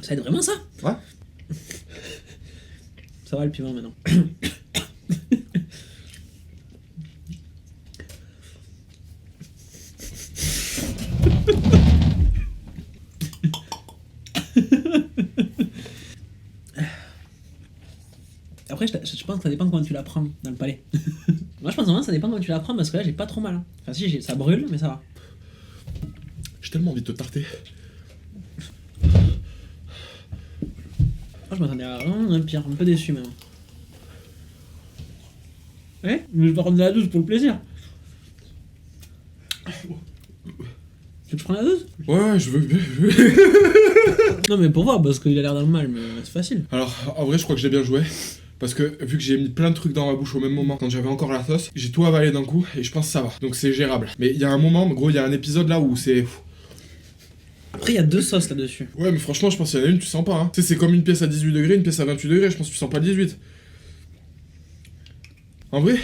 Speaker 3: Ça aide vraiment ça.
Speaker 1: Ouais.
Speaker 3: Ça va le piment maintenant. Après, je pense que ça dépend comment tu la prends dans le palais. Moi, je pense vraiment que ça dépend comment tu la prends parce que là, j'ai pas trop mal. Hein. Enfin, si, ça brûle, mais ça va.
Speaker 1: J'ai tellement envie de te tarter.
Speaker 3: Moi, je m'attendais à vraiment un pire, un peu déçu même. Ouais, mais je vais prendre de la 12 pour le plaisir. Tu veux que je prends la 12?
Speaker 1: Ouais, je veux.
Speaker 3: Non, mais pour voir, parce qu'il a l'air dans le mal, mais c'est facile.
Speaker 1: Alors, en vrai, je crois que j'ai bien joué. Parce que vu que j'ai mis plein de trucs dans ma bouche au même moment, quand j'avais encore la sauce, j'ai tout avalé d'un coup et je pense que ça va. Donc c'est gérable. Mais il y a un moment, gros, il y a un épisode là où c'est...
Speaker 3: Après, il y a 2 sauces là-dessus.
Speaker 1: Ouais, mais franchement, je pense qu'il y en a une, tu sens pas. Hein. Tu sais, c'est comme une pièce à 18 degrés, une pièce à 28 degrés, je pense que tu sens pas le 18. En vrai...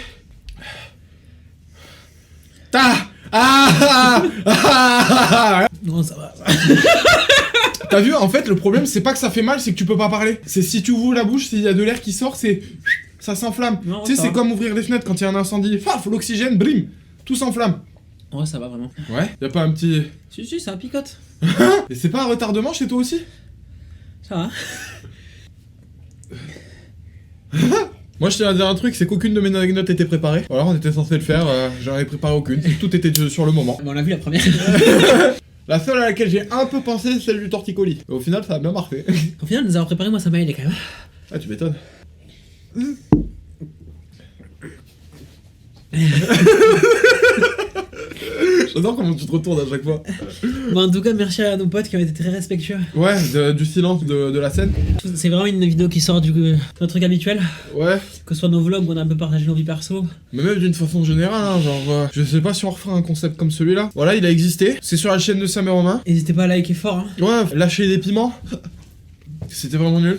Speaker 3: Non, ça va.
Speaker 1: T'as vu, en fait, le problème, c'est pas que ça fait mal, c'est que tu peux pas parler. C'est si tu ouvres la bouche, s'il y a de l'air qui sort, c'est... Ça s'enflamme.
Speaker 3: Non,
Speaker 1: Tu sais,
Speaker 3: ça
Speaker 1: c'est
Speaker 3: va.
Speaker 1: comme ouvrir des fenêtres quand il y a un incendie. Paf, l'oxygène, brim, tout s'enflamme.
Speaker 3: Ouais, ça va vraiment.
Speaker 1: Ouais, y a pas un petit...
Speaker 3: Si, ça picote.
Speaker 1: Et c'est pas un retardement chez toi aussi?
Speaker 3: Ça va.
Speaker 1: Moi, je tiens à dire un truc, c'est qu'aucune de mes anecdotes était préparée. Voilà, on était censé le faire, j'en avais préparé aucune. Tout était sur le moment.
Speaker 3: Bon, on l'a vu la première.
Speaker 1: La seule à laquelle j'ai un peu pensé, c'est celle du torticolis. Au final, ça a bien marché.
Speaker 3: Au final, nous avons préparé, moi, ça m'a aidé quand même.
Speaker 1: Ah, tu m'étonnes. J'adore comment tu te retournes à chaque fois.
Speaker 3: Bon, en tout cas, merci à nos potes qui ont été très respectueux.
Speaker 1: Ouais, du silence de la scène.
Speaker 3: C'est vraiment une vidéo qui sort de notre truc habituel.
Speaker 1: Ouais,
Speaker 3: Que ce soit nos vlogs où on a un peu partagé nos vies perso.
Speaker 1: mais même d'une façon générale, hein, genre, je sais pas si on refera un concept comme celui-là. Voilà, il a existé. C'est sur la chaîne de Sam et Romain.
Speaker 3: N'hésitez pas à liker fort. Hein.
Speaker 1: Ouais, lâcher des piments. C'était vraiment nul.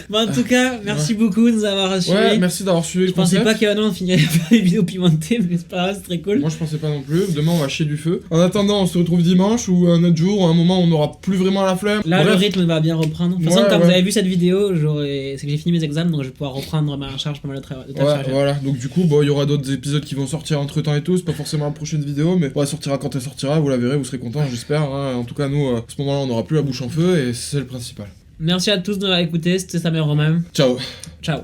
Speaker 3: Bon, en tout cas, merci beaucoup de nous avoir suivis.
Speaker 1: Ouais, merci d'avoir suivi
Speaker 3: Je
Speaker 1: le
Speaker 3: pensais
Speaker 1: concept.
Speaker 3: pas qu'Evan finirait par des vidéos pimentées, mais c'est pas grave, c'est très cool.
Speaker 1: Moi je pensais pas non plus, demain on va chier du feu. En attendant on se retrouve dimanche ou un autre jour, ou un moment où on n'aura plus vraiment la flemme.
Speaker 3: Là,
Speaker 1: Bref.
Speaker 3: le rythme va bien reprendre. De toute façon,
Speaker 1: Ouais,
Speaker 3: quand
Speaker 1: ouais.
Speaker 3: vous avez vu cette vidéo, c'est que j'ai fini mes examens, donc je vais pouvoir reprendre ma charge pas mal de tâches
Speaker 1: Ouais,
Speaker 3: à faire.
Speaker 1: voilà, donc du coup, bon, il y aura d'autres épisodes qui vont sortir entre temps et tout, c'est pas forcément la prochaine vidéo, mais elle sortira quand elle sortira, vous la verrez, vous serez contents, j'espère. Hein. En tout cas, nous, à ce moment-là, on n'aura plus la bouche en feu et c'est le principal.
Speaker 3: Merci à tous de nous avoir écoutés, c'était Samuel Romain.
Speaker 1: Ciao.
Speaker 3: Ciao.